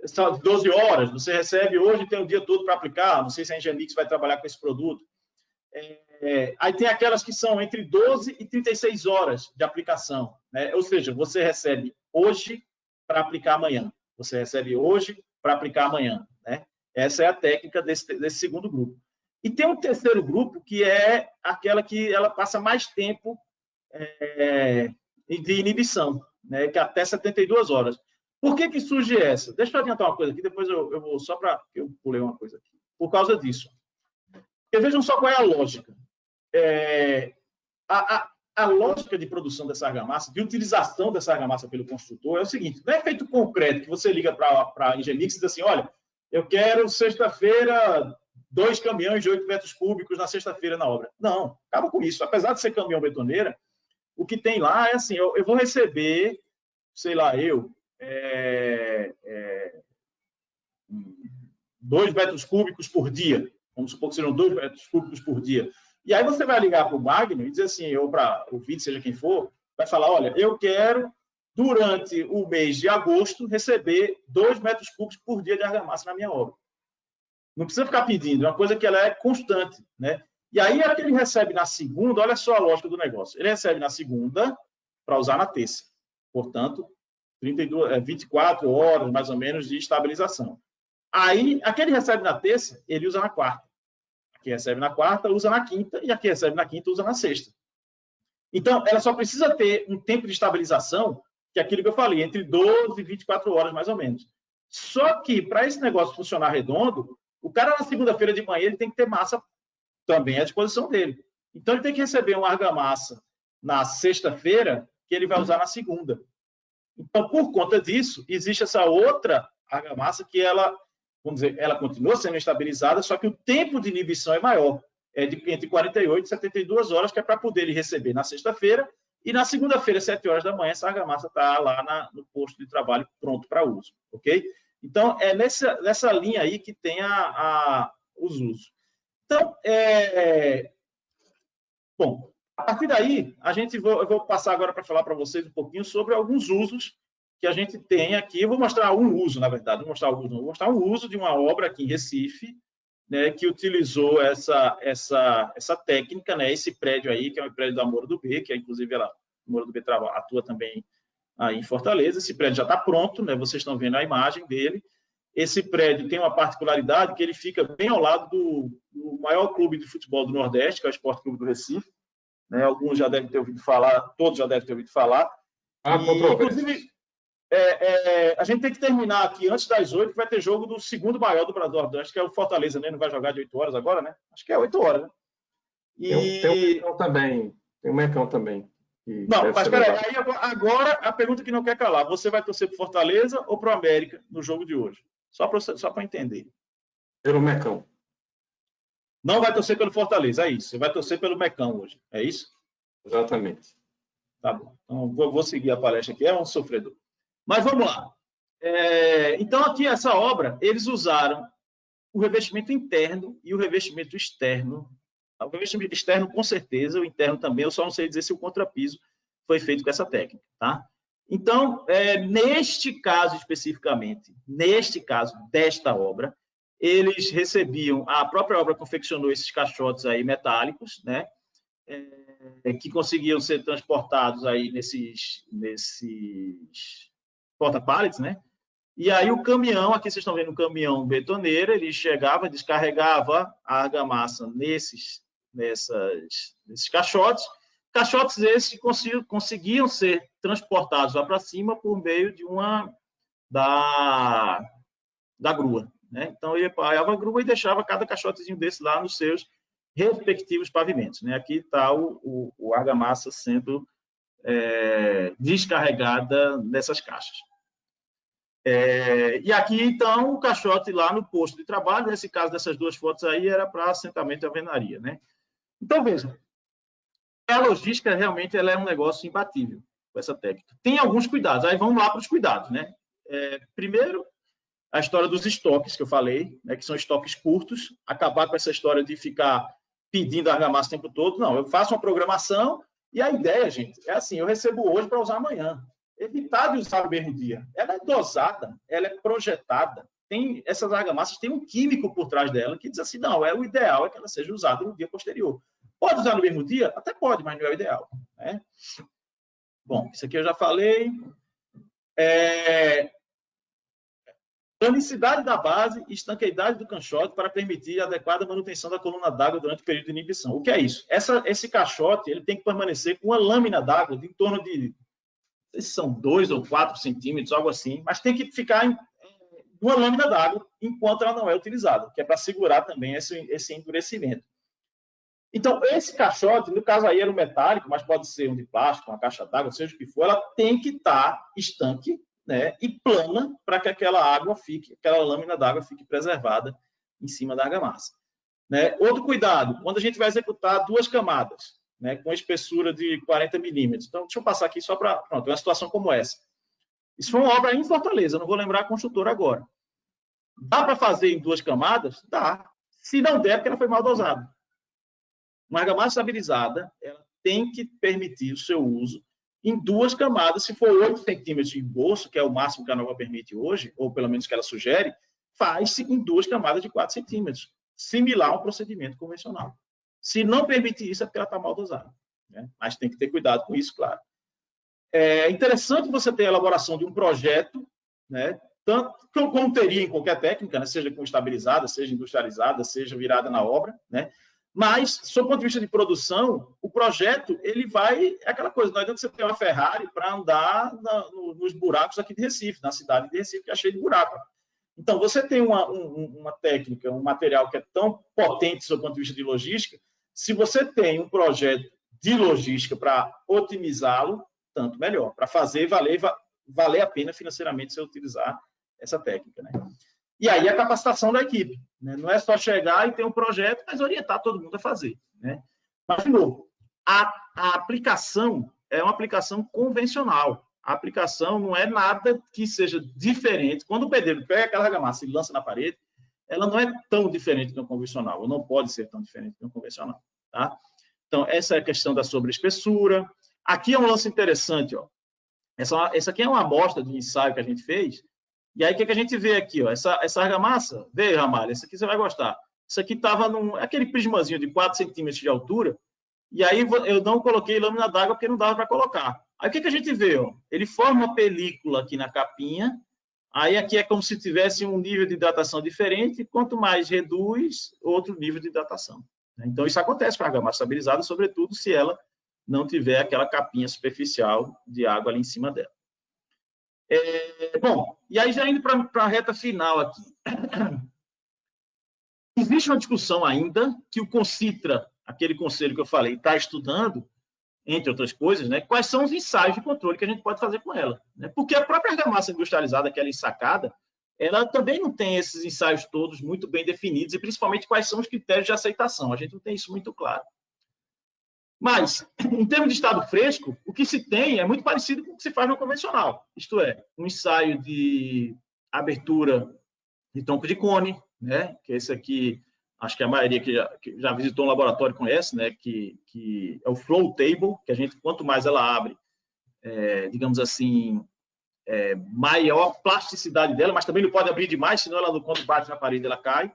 são 12 horas, você recebe hoje e tem o dia todo para aplicar, não sei se a Engemix vai trabalhar com esse produto. Aí tem aquelas que são entre 12 e 36 horas de aplicação, né? Ou seja, você recebe hoje para aplicar amanhã, você recebe hoje para aplicar amanhã. Né? Essa é a técnica desse segundo grupo. E tem um terceiro grupo, que é aquela que ela passa mais tempo de inibição, né? Que é até 72 horas. Por que surge essa? Deixa eu adiantar uma coisa aqui, depois eu vou só para... Eu pulei uma coisa aqui. Por causa disso. Porque vejam só qual é a lógica. A lógica de produção dessa argamassa, de utilização dessa argamassa pelo construtor, é o seguinte: não é feito concreto que você liga para a Engemix e diz assim, olha, eu quero sexta-feira 2 caminhões de 8 metros cúbicos na sexta-feira na obra. Não, acaba com isso. Apesar de ser caminhão betoneira, o que tem lá é assim, eu vou receber, sei lá, 2 metros cúbicos por dia. Vamos supor que sejam 2 metros cúbicos por dia. E aí você vai ligar para o Magno e dizer assim, ou para o Vitor, seja quem for, vai falar, olha, eu quero, durante o mês de agosto, receber 2 metros cúbicos por dia de argamassa na minha obra. Não precisa ficar pedindo, é uma coisa que ela é constante, né? E aí, é que ele recebe na segunda, olha só a lógica do negócio. Ele recebe na segunda para usar na terça. Portanto, 24 horas, mais ou menos, de estabilização. Aí, aquele recebe na terça, ele usa na quarta. Aqui recebe na quarta, usa na quinta, e aqui recebe na quinta, usa na sexta. Então, ela só precisa ter um tempo de estabilização, que é aquilo que eu falei, entre 12 e 24 horas, mais ou menos. Só que, para esse negócio funcionar redondo, o cara, na segunda-feira de manhã, ele tem que ter massa também à disposição dele. Então, ele tem que receber uma argamassa na sexta-feira, que ele vai usar na segunda. Então, por conta disso, existe essa outra argamassa que ela, vamos dizer, ela continua sendo estabilizada, só que o tempo de inibição é maior. É entre 48 e 72 horas, que é para poder ele receber na sexta-feira, e na segunda-feira, 7 horas da manhã, essa argamassa está lá no posto de trabalho pronto para uso. Ok? Então, é nessa linha aí que tem os usos. Então, bom, a partir daí, eu vou passar agora para falar para vocês um pouquinho sobre alguns usos que a gente tem aqui. Eu vou mostrar um uso, na verdade, não vou mostrar alguns, não. Vou mostrar um uso de uma obra aqui em Recife, né, que utilizou essa técnica, né, esse prédio aí, que é o prédio da Moura do B, que é, inclusive, a Moura do B atua também aí em Fortaleza. Esse prédio já está pronto, né, vocês estão vendo a imagem dele. Esse prédio tem uma particularidade que ele fica bem ao lado do maior clube de futebol do Nordeste, que é o Esporte Clube do Recife. Né? Alguns já devem ter ouvido falar, todos já devem ter ouvido falar. Inclusive, a gente tem que terminar aqui antes das 8, que vai ter jogo do segundo maior do Brasil do Nordeste, que é o Fortaleza, né? Não vai jogar de 8 horas agora, né? Acho que é 8 horas, né? Tem o Mecão também. Tem o Mecão também. Não, mas peraí, agora a pergunta que não quer calar. Você vai torcer para o Fortaleza ou para o América no jogo de hoje? Só para entender. Pelo Mecão. Não vai torcer pelo Fortaleza, é isso. Você vai torcer pelo Mecão hoje, é isso? Exatamente. Tá bom. Então, vou seguir a palestra aqui. É um sofredor. Mas vamos lá. Então, aqui, essa obra, eles usaram o revestimento interno e o revestimento externo. O revestimento externo, com certeza, o interno também. Eu só não sei dizer se o contrapiso foi feito com essa técnica, tá? Então, neste caso especificamente, neste caso desta obra, eles recebiam, a própria obra confeccionou esses caixotes aí metálicos, né, que conseguiam ser transportados aí nesses porta-pallets, né, e aí o caminhão, aqui vocês estão vendo um caminhão betoneiro, ele chegava, descarregava a argamassa nesses caixotes, caixotes esses conseguiam ser transportados lá para cima por meio da grua. Né? Então, ele apoiava a grua e deixava cada caixotezinho desse lá nos seus respectivos pavimentos. Né? Aqui está o argamassa sendo descarregada nessas caixas. E aqui, então, o caixote lá no posto de trabalho, nesse caso dessas duas fotos aí, era para assentamento de alvenaria. Né? Então, vejam, a logística realmente ela é um negócio imbatível com essa técnica. Tem alguns cuidados, aí vamos lá para os cuidados. Né? Primeiro, a história dos estoques que eu falei, né, que são estoques curtos, acabar com essa história de ficar pedindo argamassa o tempo todo. Não, eu faço uma programação e a ideia, gente, é assim, eu recebo hoje para usar amanhã. Evitar de usar no mesmo dia. Ela é dosada, ela é projetada. Essas argamassas têm um químico por trás dela que diz assim, não, o ideal é que ela seja usada no dia posterior. Pode usar no mesmo dia? Até pode, mas não é o ideal. Né? Bom, isso aqui eu já falei. Planicidade da base e estanqueidade do caixote para permitir a adequada manutenção da coluna d'água durante o período de inibição. O que é isso? Esse caixote ele tem que permanecer com uma lâmina d'água de em torno de, não sei se são 2 ou 4 centímetros, algo assim, mas tem que ficar em uma lâmina d'água enquanto ela não é utilizada, que é para segurar também esse endurecimento. Então, esse caixote, no caso aí era um metálico, mas pode ser um de plástico, uma caixa d'água, seja o que for, ela tem que estar estanque, né, e plana para que aquela lâmina d'água fique preservada em cima da argamassa. Né? Outro cuidado, quando a gente vai executar 2 camadas, né, com espessura de 40 milímetros. Então, deixa eu passar aqui só para... Pronto, uma situação como essa. Isso foi uma obra em Fortaleza, não vou lembrar a construtora agora. Dá para fazer em 2 camadas? Dá. Se não der, porque ela foi mal dosada. Uma argamassa estabilizada, ela tem que permitir o seu uso em 2 camadas. Se for 8 centímetros de bolso, que é o máximo que a norma permite hoje, ou pelo menos que ela sugere, faz-se em 2 camadas de 4 centímetros, similar ao procedimento convencional. Se não permitir isso, é porque ela está mal dosada. Né? Mas tem que ter cuidado com isso, claro. É interessante você ter a elaboração de um projeto, né? Tanto como teria em qualquer técnica, né? Seja com estabilizada, seja industrializada, seja virada na obra, né? Mas, sob o ponto de vista de produção, o projeto, ele vai... É aquela coisa, não adianta você ter uma Ferrari para andar nos buracos aqui de Recife, na cidade de Recife, que é cheio de buraco. Então, você tem uma técnica, um material que é tão potente sob o ponto de vista de logística, se você tem um projeto de logística para otimizá-lo, tanto melhor, para fazer valer a pena financeiramente você utilizar essa técnica. Né? E aí a capacitação da equipe. Né? Não é só chegar e ter um projeto, mas orientar todo mundo a fazer. Né? Mas, de novo, a aplicação é uma aplicação convencional. A aplicação não é nada que seja diferente. Quando o pedreiro pega aquela argamassa e lança na parede, ela não é tão diferente do convencional, ou não pode ser tão diferente do convencional. Tá? Então, essa é a questão da sobreespessura. Aqui é um lance interessante. Ó. Essa aqui é uma amostra de ensaio que a gente fez. E aí, o que a gente vê aqui? Ó? Essa argamassa, vê, Ramalho, essa aqui você vai gostar. Isso aqui estava aquele prismazinho de 4 centímetros de altura, e aí eu não coloquei lâmina d'água porque não dava para colocar. Aí, o que a gente vê? Ó? Ele forma uma película aqui na capinha, aí aqui é como se tivesse um nível de hidratação diferente, e quanto mais reduz, outro nível de hidratação. Então, isso acontece com a argamassa estabilizada, sobretudo se ela não tiver aquela capinha superficial de água ali em cima dela. Bom, e aí já indo para a reta final aqui. Existe uma discussão ainda que o Concitra, aquele conselho que eu falei, está estudando, entre outras coisas, né, quais são os ensaios de controle que a gente pode fazer com ela. Né? Porque a própria argamassa industrializada, aquela ensacada, ela também não tem esses ensaios todos muito bem definidos, e principalmente quais são os critérios de aceitação. A gente não tem isso muito claro. Mas, em termos de estado fresco, o que se tem é muito parecido com o que se faz no convencional. Isto é, um ensaio de abertura de tronco de cone, né? Que esse aqui, acho que a maioria que já visitou um laboratório conhece, né? Que é o flow table, que a gente, quanto mais ela abre, digamos assim, maior plasticidade dela, mas também não pode abrir demais, senão ela, quando bate na parede, ela cai.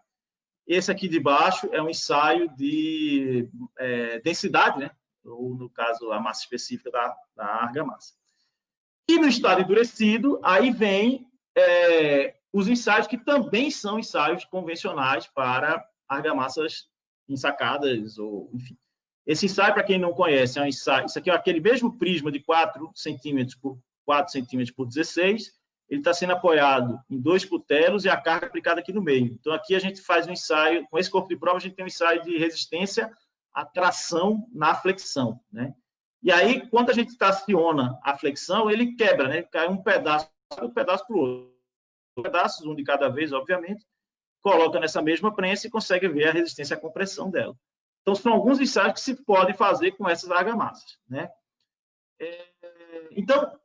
Esse aqui de baixo é um ensaio de densidade, né? Ou, no caso, a massa específica da argamassa. E no estado endurecido, aí vem os ensaios que também são ensaios convencionais para argamassas ensacadas, ou enfim. Esse ensaio, para quem não conhece, é um ensaio. Isso aqui é aquele mesmo prisma de 4 centímetros por 4 centímetros por 16. Ele está sendo apoiado em 2 cutelos e a carga aplicada aqui no meio. Então, aqui a gente faz um ensaio, com esse corpo de prova, a gente tem um ensaio de resistência à tração na flexão. Né? E aí, quando a gente estaciona a flexão, ele quebra, né? Cai um pedaço para o outro. Pedaços, um de cada vez, obviamente, coloca nessa mesma prensa e consegue ver a resistência à compressão dela. Então, são alguns ensaios que se podem fazer com essas argamassas. Né? Então,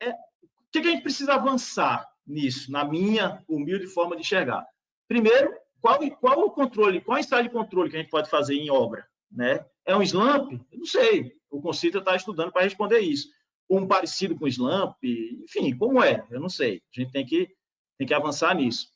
o que a gente precisa avançar nisso, na minha humilde forma de enxergar? Primeiro, qual o controle, qual ensaio de controle que a gente pode fazer em obra? Né? É um SLAMP? Eu não sei. O Concitra está estudando para responder isso. Um parecido com SLAMP? Enfim, como é? Eu não sei. A gente tem que avançar nisso.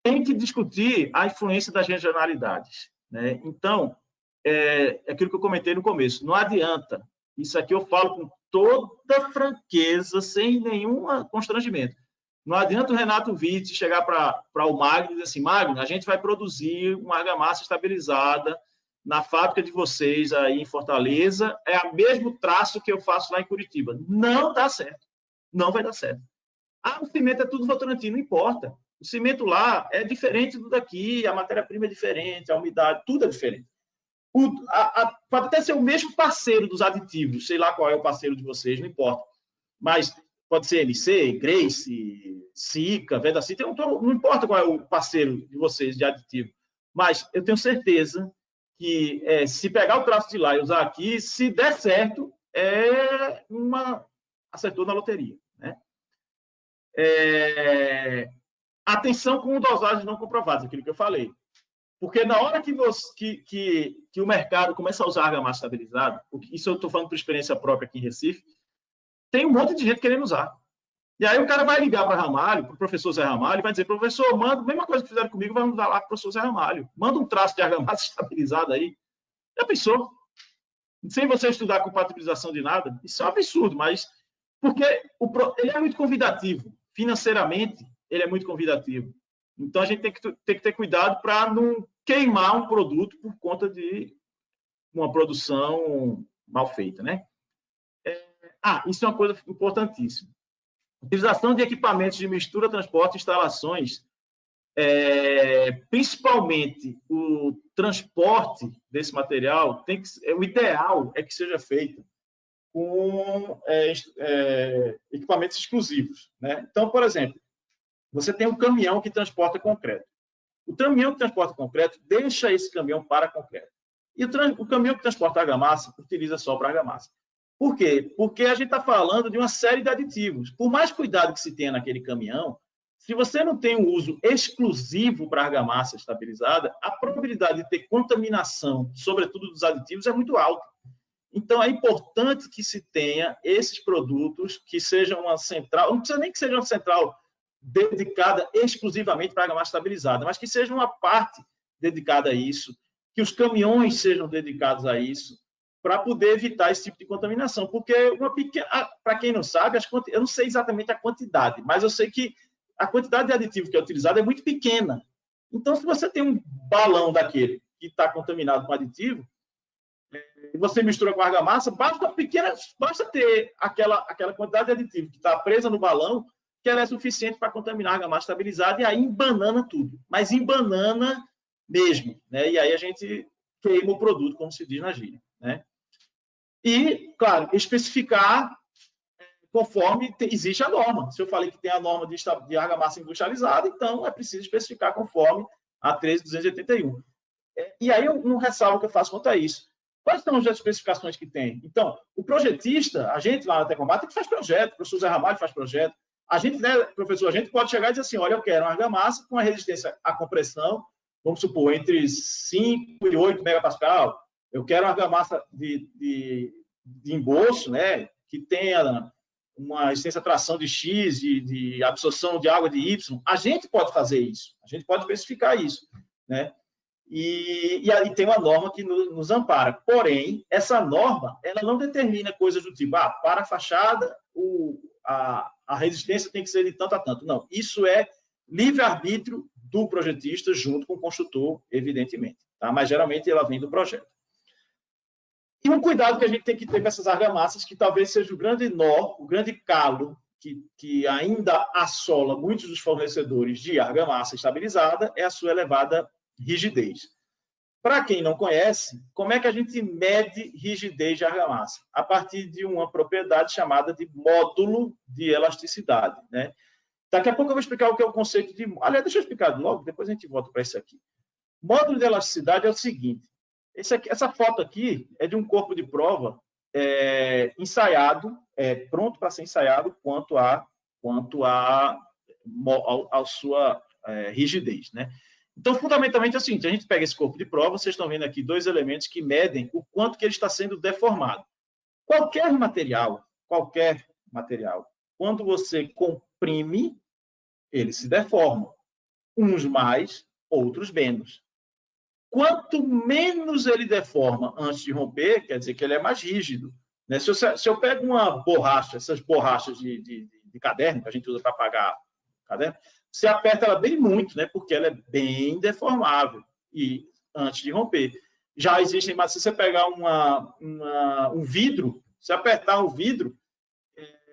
Tem que discutir a influência das regionalidades. Né? Então, é aquilo que eu comentei no começo. Não adianta. Isso aqui eu falo com toda franqueza, sem nenhum constrangimento. Não adianta o Renato Witt chegar para o Magno e dizer assim, Magno, a gente vai produzir uma argamassa estabilizada na fábrica de vocês aí em Fortaleza, é o mesmo traço que eu faço lá em Curitiba. Não dá certo. Não vai dar certo. O cimento é tudo Votorantim, não importa. O cimento lá é diferente do daqui, a matéria-prima é diferente, a umidade, tudo é diferente. Pode até ser o mesmo parceiro dos aditivos, sei lá qual é o parceiro de vocês, não importa. Mas pode ser LC, Grace, Sica, Vedacita, não importa qual é o parceiro de vocês de aditivo. Mas eu tenho certeza que se pegar o traço de lá e usar aqui, se der certo, acertou na loteria, né? Atenção com dosagens não comprovadas, aquilo que eu falei. Porque na hora que o mercado começa a usar argamassa estabilizada, isso eu estou falando por experiência própria aqui em Recife, tem um monte de gente querendo usar. E aí o cara vai ligar para Ramalho, para o professor Zé Ramalho, e vai dizer, professor, manda, a mesma coisa que fizeram comigo, vai mandar lá para o professor Zé Ramalho. Manda um traço de argamassa estabilizada aí. Já pensou? Sem você estudar compatibilização de nada? Isso é um absurdo, mas... Porque ele é muito convidativo. Financeiramente, ele é muito convidativo. Então, a gente tem que ter cuidado para não queimar um produto por conta de uma produção mal feita, né? Isso é uma coisa importantíssima. Utilização de equipamentos de mistura, transporte e instalações, principalmente o transporte desse material, o ideal é que seja feito com equipamentos exclusivos, né? Então, por exemplo, você tem um caminhão que transporta concreto. O caminhão que transporta concreto deixa esse caminhão para concreto. E o caminhão que transporta argamassa utiliza só para argamassa. Por quê? Porque a gente está falando de uma série de aditivos. Por mais cuidado que se tenha naquele caminhão, se você não tem um uso exclusivo para argamassa estabilizada, a probabilidade de ter contaminação, sobretudo dos aditivos, é muito alta. Então, é importante que se tenha esses produtos que sejam uma central, não precisa nem que seja uma central dedicada exclusivamente para argamassa estabilizada, mas que seja uma parte dedicada a isso, que os caminhões sejam dedicados a isso, para poder evitar esse tipo de contaminação. Porque, para quem não sabe, eu não sei exatamente a quantidade, mas eu sei que a quantidade de aditivo que é utilizado é muito pequena. Então, se você tem um balão daquele que está contaminado com aditivo, e você mistura com argamassa, basta ter aquela quantidade de aditivo que está presa no balão, que ela é suficiente para contaminar a argamassa estabilizada, e aí embanana tudo. Mas embanana mesmo, né? E aí a gente queima o produto, como se diz na gíria, né? E, claro, especificar conforme existe a norma. Se eu falei que tem a norma de argamassa industrializada, então é preciso especificar conforme a 13281. E aí um ressalvo que eu faço quanto a isso. Quais são as especificações que tem? Então, o projetista, a gente lá na Tecomata, que faz projeto, o professor Zé Ramalho faz projeto. A gente, né, professor, a gente pode chegar e dizer assim, olha, eu quero uma argamassa com a resistência à compressão, vamos supor, entre 5 e 8 megapascal. Eu quero uma argamassa de embolso, né, que tenha uma resistência à tração de X, de absorção de água de Y. A gente pode fazer isso, a gente pode especificar isso, né? E aí tem uma norma que nos ampara. Porém, essa norma ela não determina coisas do tipo, para a fachada, a resistência tem que ser de tanto a tanto. Não, isso é livre-arbítrio do projetista junto com o construtor, evidentemente. Tá? Mas, geralmente, ela vem do projeto. E um cuidado que a gente tem que ter com essas argamassas, que talvez seja o grande nó, o grande calo que ainda assola muitos dos fornecedores de argamassa estabilizada, é a sua elevada rigidez. Para quem não conhece, como é que a gente mede rigidez de argamassa? A partir de uma propriedade chamada de módulo de elasticidade, né? Daqui a pouco eu vou explicar o que é o conceito de... Aliás, deixa eu explicar logo, depois a gente volta para isso aqui. Módulo de elasticidade é o seguinte. Essa foto aqui é de um corpo de prova ensaiado, pronto para ser ensaiado quanto à sua rigidez, né? Então, fundamentalmente, é o seguinte, a gente pega esse corpo de prova, vocês estão vendo aqui dois elementos que medem o quanto que ele está sendo deformado. Qualquer material, quando você comprime, ele se deforma. Uns mais, outros menos. Quanto menos ele deforma antes de romper, quer dizer que ele é mais rígido, né? Se eu pego uma borracha, essas borrachas de caderno, que a gente usa para apagar caderno, você aperta ela bem muito, né? Porque ela é bem deformável e antes de romper. Já existem, mas se você pegar um vidro, se apertar um vidro,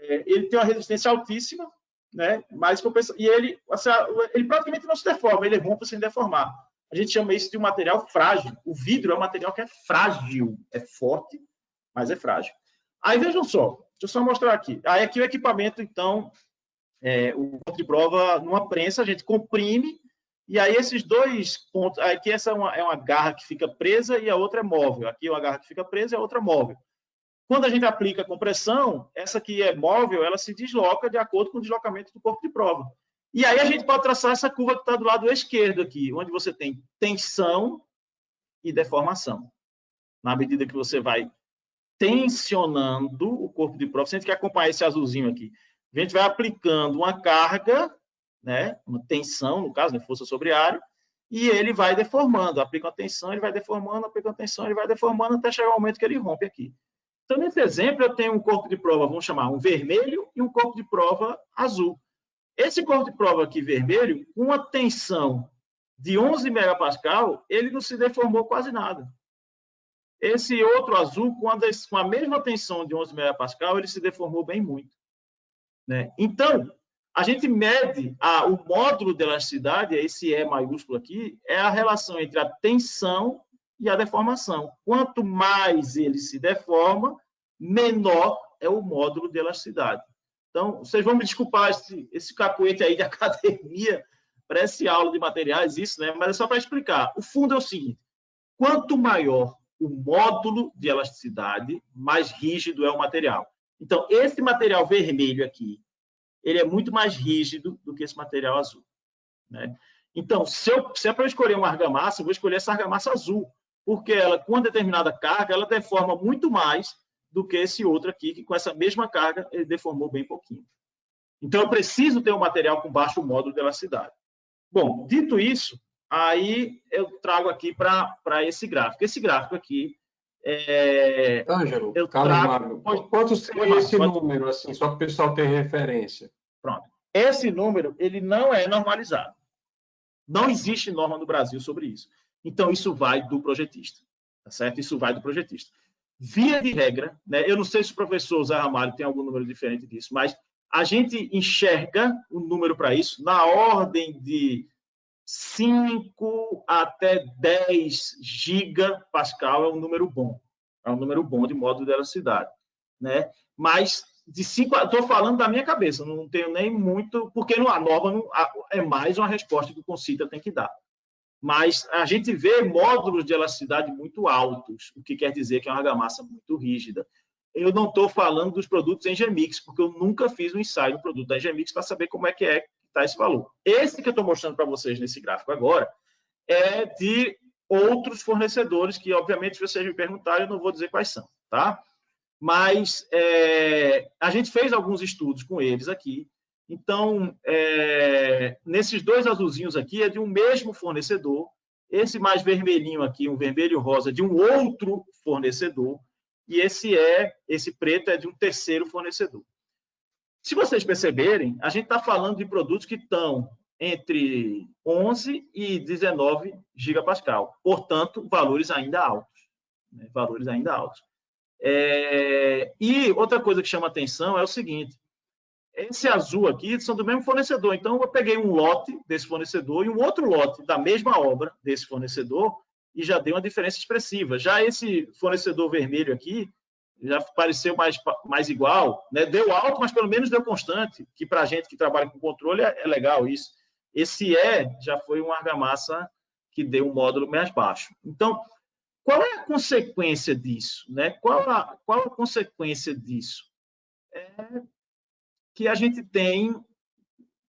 ele tem uma resistência altíssima, né? E ele praticamente não se deforma, ele rompe sem deformar. A gente chama isso de um material frágil. O vidro é um material que é frágil, é forte, mas é frágil. Aí vejam só, deixa eu só mostrar aqui. Aí aqui o equipamento, então, o corpo de prova numa prensa, a gente comprime E aí esses dois pontos, aqui essa é uma garra que fica presa e a outra é móvel. Aqui é uma garra que fica presa e a outra é móvel. Quando a gente aplica compressão, essa que é móvel, ela se desloca de acordo com o deslocamento do corpo de prova. E aí a gente pode traçar essa curva que está do lado esquerdo aqui, onde você tem tensão e deformação. Na medida que você vai tensionando o corpo de prova, se a gente quer acompanhar esse azulzinho aqui, a gente vai aplicando uma carga, né, uma tensão, no caso, né, força sobre área, e ele vai deformando. Aplica uma tensão, ele vai deformando, aplica uma tensão, ele vai deformando, até chegar ao momento que ele rompe aqui. Então, nesse exemplo, eu tenho um corpo de prova, vamos chamar um vermelho, e um corpo de prova azul. Esse corpo de prova aqui vermelho, com uma tensão de 11 megapascal, ele não se deformou quase nada. Esse outro azul, com a mesma tensão de 11 megapascal, ele se deformou bem muito, né? Então, a gente mede o módulo de elasticidade, esse E maiúsculo aqui, é a relação entre a tensão e a deformação. Quanto mais ele se deforma, menor é o módulo de elasticidade. Então, vocês vão me desculpar esse cacuete aí de academia, parece aula de materiais, isso, né? Mas é só para explicar. O fundo é o seguinte: quanto maior o módulo de elasticidade, mais rígido é o material. Então, esse material vermelho aqui, ele é muito mais rígido do que esse material azul, né? Então, se é para eu escolher uma argamassa, eu vou escolher essa argamassa azul, porque ela, com uma determinada carga, ela deforma muito mais do que esse outro aqui, que com essa mesma carga, ele deformou bem pouquinho. Então, eu preciso ter um material com baixo módulo de elasticidade. Bom, dito isso, aí eu trago aqui para esse gráfico. Esse gráfico aqui Ângelo, eu Carlos trago... Magno, quanto seria esse número, assim, só para o pessoal ter referência? Pronto. Esse número, ele não é normalizado. Não existe norma no Brasil sobre isso. Então, isso vai do projetista, tá certo? Isso vai do projetista. Via de regra, né, eu não sei se o professor Zé Ramalho tem algum número diferente disso, mas a gente enxerga um número para isso na ordem de 5 até 10 gigapascal, é um número bom. É um número bom de módulo de elasticidade, né? Mas de 5, estou falando da minha cabeça, não tenho nem muito, porque a norma é mais uma resposta que o Concita tem que dar. Mas a gente vê módulos de elasticidade muito altos, o que quer dizer que é uma argamassa muito rígida. Eu não estou falando dos produtos Engemix, porque eu nunca fiz um ensaio do produto da Engemix para saber como é que está esse valor. Esse que eu estou mostrando para vocês nesse gráfico agora é de outros fornecedores, que, obviamente, se vocês me perguntarem, eu não vou dizer quais são, tá? Mas a gente fez alguns estudos com eles aqui. Então, nesses dois azulzinhos aqui é de um mesmo fornecedor. Esse mais vermelhinho aqui, um vermelho rosa, de um outro fornecedor. E esse preto é de um terceiro fornecedor. Se vocês perceberem, a gente está falando de produtos que estão entre 11 e 19 gigapascal. Portanto, valores ainda altos, né? Valores ainda altos. E outra coisa que chama atenção é o seguinte: esse azul aqui são do mesmo fornecedor. Então, eu peguei um lote desse fornecedor e um outro lote da mesma obra desse fornecedor e já deu uma diferença expressiva. Já esse fornecedor vermelho aqui já pareceu mais igual, né? Deu alto, mas pelo menos deu constante, que para a gente que trabalha com controle é legal isso. Esse já foi uma argamassa que deu um módulo mais baixo. Então, qual é a consequência disso, né? Qual a consequência disso? Que a gente tem,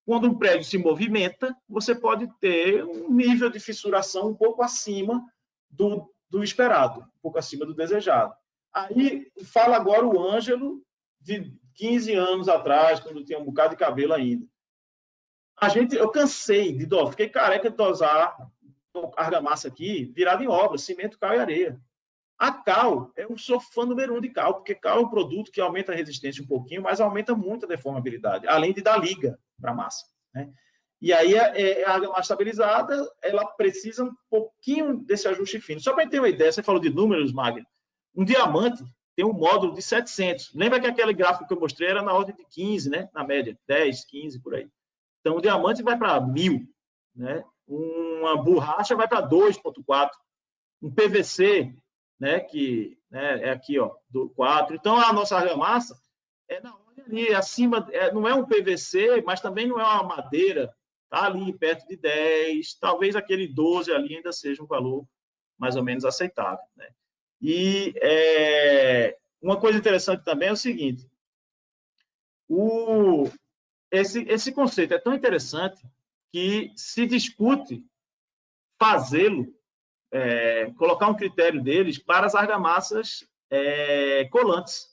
quando um prédio se movimenta, você pode ter um nível de fissuração um pouco acima do esperado, um pouco acima do desejado. Aí fala agora o Ângelo, de 15 anos atrás, quando tinha um bocado de cabelo ainda. Eu cansei de dosar, fiquei careca de dosar argamassa aqui, virada em obra, cimento, cal e areia. A cal, eu sou fã número 1 de cal, porque cal é um produto que aumenta a resistência um pouquinho, mas aumenta muito a deformabilidade, além de dar liga para a massa, né? E aí a argamassa estabilizada, ela precisa um pouquinho desse ajuste fino. Só para ter uma ideia, você falou de números, Magno. Um diamante tem um módulo de 700. Lembra que aquele gráfico que eu mostrei era na ordem de 15, né? Na média, 10, 15, por aí. Então, o diamante vai para 1000, né? Uma borracha vai para 2,4. Um PVC, né, que é aqui, ó, do 4. Então, a nossa argamassa é na ordem ali, acima, não é um PVC, mas também não é uma madeira, está ali perto de 10, talvez aquele 12 ali ainda seja um valor mais ou menos aceitável, né? E uma coisa interessante também é o seguinte, esse conceito é tão interessante que se discute fazê-lo, colocar um critério deles para as argamassas colantes,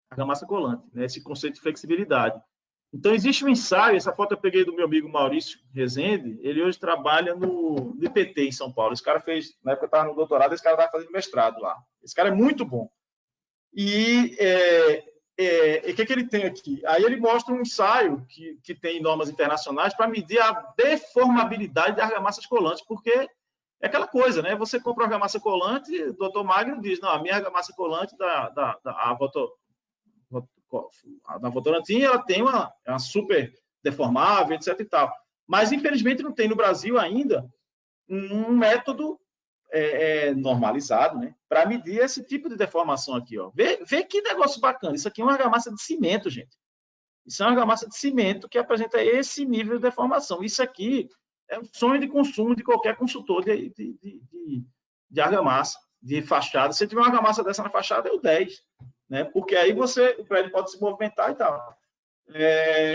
argamassa colante, né? Esse conceito de flexibilidade. Então, existe um ensaio, essa foto eu peguei do meu amigo Maurício Rezende, ele hoje trabalha no IPT em São Paulo. Esse cara fez, na época eu estava no doutorado, esse cara estava fazendo mestrado lá. Esse cara é muito bom. E o que ele tem aqui? Aí ele mostra um ensaio que tem normas internacionais para medir a deformabilidade de argamassas colantes, porque é aquela coisa, né? Você compra uma argamassa colante, o doutor Magno diz, não, a minha argamassa colante da Votorantim, ela tem uma super deformável, etc. e tal. Mas, infelizmente, não tem no Brasil ainda um método normalizado, né, para medir esse tipo de deformação aqui. Ó. Vê que negócio bacana. Isso aqui é uma argamassa de cimento, gente. Isso é uma argamassa de cimento que apresenta esse nível de deformação. Isso aqui é um sonho de consumo de qualquer consultor de argamassa, de fachada. Se tiver uma argamassa dessa na fachada, é o 10. Né? Porque aí o prédio pode se movimentar e tal.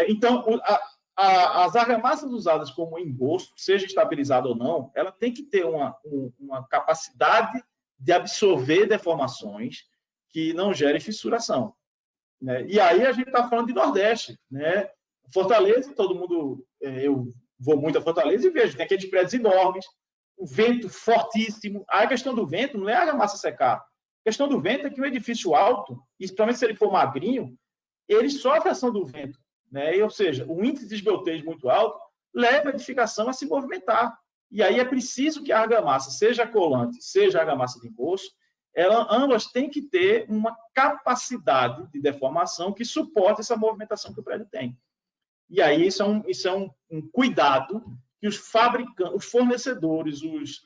Então, as argamassas usadas como engosto, seja estabilizada ou não, ela tem que ter uma capacidade de absorver deformações que não gerem fissuração. Né? E aí a gente está falando de Nordeste. Né? Fortaleza, todo mundo... eu vou muito a Fortaleza e vejo, tem aqueles prédios enormes, o vento fortíssimo. Aí a questão do vento não é a argamassa secar. A questão do vento é que o edifício alto, principalmente se ele for magrinho, ele sofre a ação do vento. Né? Ou seja, o índice de esbeltez muito alto leva a edificação a se movimentar. E aí é preciso que a argamassa, seja colante, seja argamassa de engosto, ambas têm que ter uma capacidade de deformação que suporte essa movimentação que o prédio tem. E aí isso é um cuidado que os fabricantes, os fornecedores, os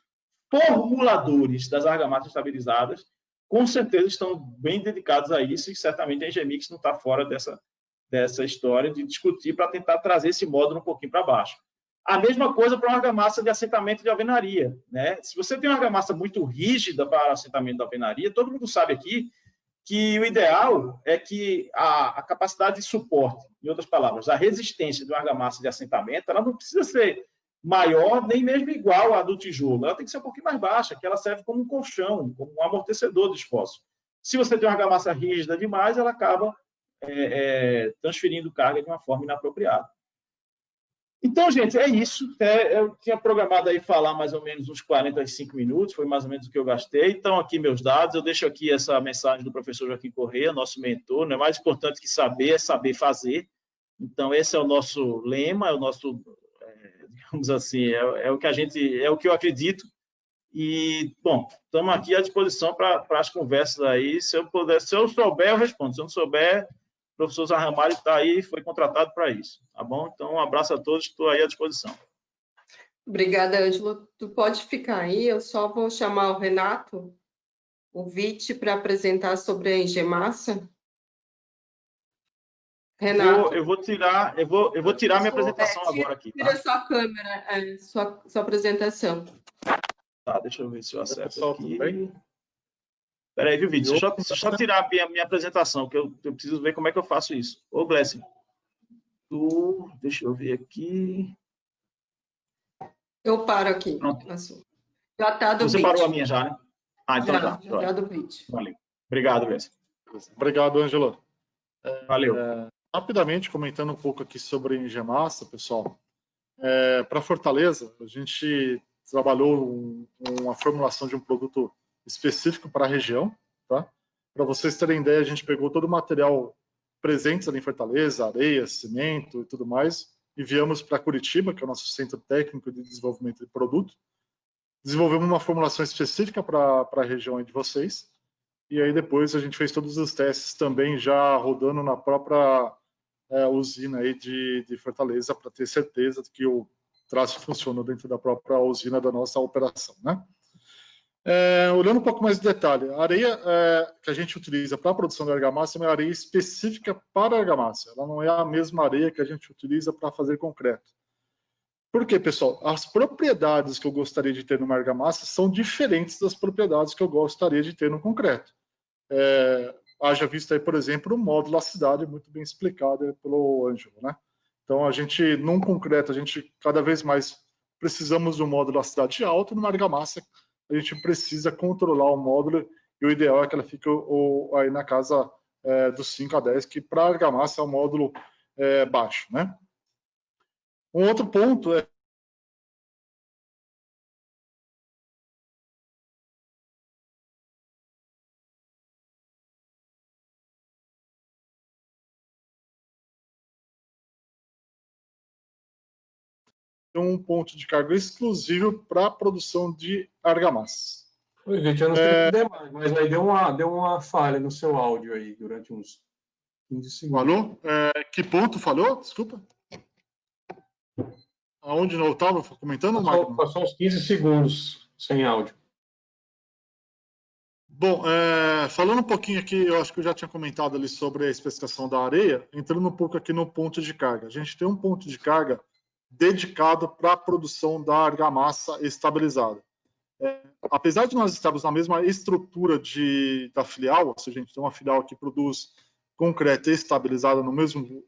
formuladores das argamassas estabilizadas, com certeza estão bem dedicados a isso, e certamente a Engemix não está fora dessa história de discutir para tentar trazer esse módulo um pouquinho para baixo. A mesma coisa para uma argamassa de assentamento de alvenaria. Né? Se você tem uma argamassa muito rígida para assentamento de alvenaria, todo mundo sabe aqui que o ideal é que a capacidade de suporte, em outras palavras, a resistência de uma argamassa de assentamento, ela não precisa ser maior, nem mesmo igual à do tijolo. Ela tem que ser um pouquinho mais baixa, que ela serve como um colchão, como um amortecedor de esforço. Se você tem uma argamassa rígida demais, ela acaba transferindo carga de uma forma inapropriada. Então, gente, é isso. Eu tinha programado aí falar mais ou menos uns 45 minutos, foi mais ou menos o que eu gastei. Então, aqui meus dados, eu deixo aqui essa mensagem do professor Joaquim Corrêa, nosso mentor. Não é mais importante que saber, é saber fazer. Então, esse é o nosso lema, é o nosso... digamos assim, é o que eu acredito. E, bom, estamos aqui à disposição para as conversas aí. Se eu souber, eu respondo. Se eu não souber, o professor Zé Ramalho está aí, foi contratado para isso. Tá bom? Então, um abraço a todos, estou aí à disposição. Obrigada, Ângelo. Tu pode ficar aí, eu só vou chamar o Renato, o Vite, para apresentar sobre a Engemassa. Renato. Eu vou tirar minha apresentação agora aqui. Tira Tá? sua câmera, sua apresentação. Tá, deixa eu ver se eu acerto aqui. Espera aí, viu, Vitor? Deixa eu só tirar a minha apresentação, que eu preciso ver como é que eu faço isso. Ô, Glécio, deixa eu ver aqui. Eu paro aqui. Já está do Você vídeo. parou a minha já, né? Ah, então já está do vídeo. Valeu. Obrigado, Glécio. Obrigado, Ângelo. Valeu. Rapidamente, comentando um pouco aqui sobre a Engemassa, pessoal. Para Fortaleza, a gente trabalhou uma formulação de um produto específico para a região. Tá? Para vocês terem ideia, a gente pegou todo o material presente ali em Fortaleza, areia, cimento e tudo mais, e enviamos para Curitiba, que é o nosso centro técnico de desenvolvimento de produto. Desenvolvemos uma formulação específica para a região de vocês, e aí depois a gente fez todos os testes também já rodando na própria usina aí de Fortaleza, para ter certeza de que o traço funciona dentro da própria usina da nossa operação, né? Olhando um pouco mais de detalhe, a areia que a gente utiliza para a produção da argamassa é uma areia específica para a argamassa. Ela não é a mesma areia que a gente utiliza para fazer concreto. Por quê, pessoal? As propriedades que eu gostaria de ter numa argamassa são diferentes das propriedades que eu gostaria de ter no concreto. Haja visto aí, por exemplo, o módulo cidade, muito bem explicado pelo Ângelo, né? Então, num concreto, a gente cada vez mais precisamos de um módulo cidade alto, numa argamassa a gente precisa controlar o módulo, e o ideal é que ela fique aí na casa dos 5 a 10, que para argamassa é um módulo baixo, né? Um outro ponto é um ponto de carga exclusivo para a produção de argamassa. Oi, gente, eu não sei se demais, mas aí deu uma falha no seu áudio aí durante uns 15 segundos. Falou? Que ponto falou? Desculpa. Aonde não estava comentando, Magno? Passou uns 15 segundos sem áudio. Bom, falando um pouquinho aqui, eu acho que eu já tinha comentado ali sobre a especificação da areia, entrando um pouco aqui no ponto de carga. A gente tem um ponto de carga dedicado para a produção da argamassa estabilizada. Apesar de nós estarmos na mesma estrutura da filial, ou seja, a gente tem uma filial que produz concreto estabilizado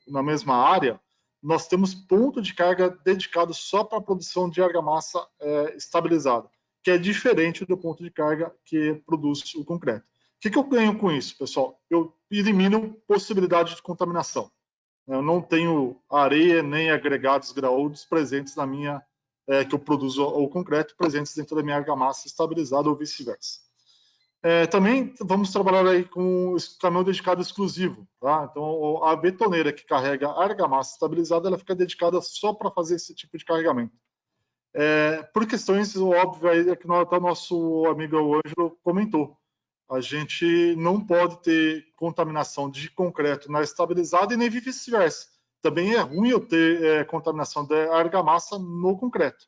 na mesma área, nós temos ponto de carga dedicado só para a produção de argamassa estabilizada, que é diferente do ponto de carga que produz o concreto. O que eu ganho com isso, pessoal? Eu elimino possibilidade de contaminação. Eu não tenho areia nem agregados graúdos presentes na minha, que eu produzo o concreto, presentes dentro da minha argamassa estabilizada ou vice-versa. Também vamos trabalhar aí com esse caminhão dedicado exclusivo. Tá? Então, a betoneira que carrega a argamassa estabilizada, ela fica dedicada só para fazer esse tipo de carregamento. Por questões óbvias que o nosso amigo Ângelo comentou. A gente não pode ter contaminação de concreto na estabilizada e nem vice-versa. Também é ruim eu ter contaminação da argamassa no concreto.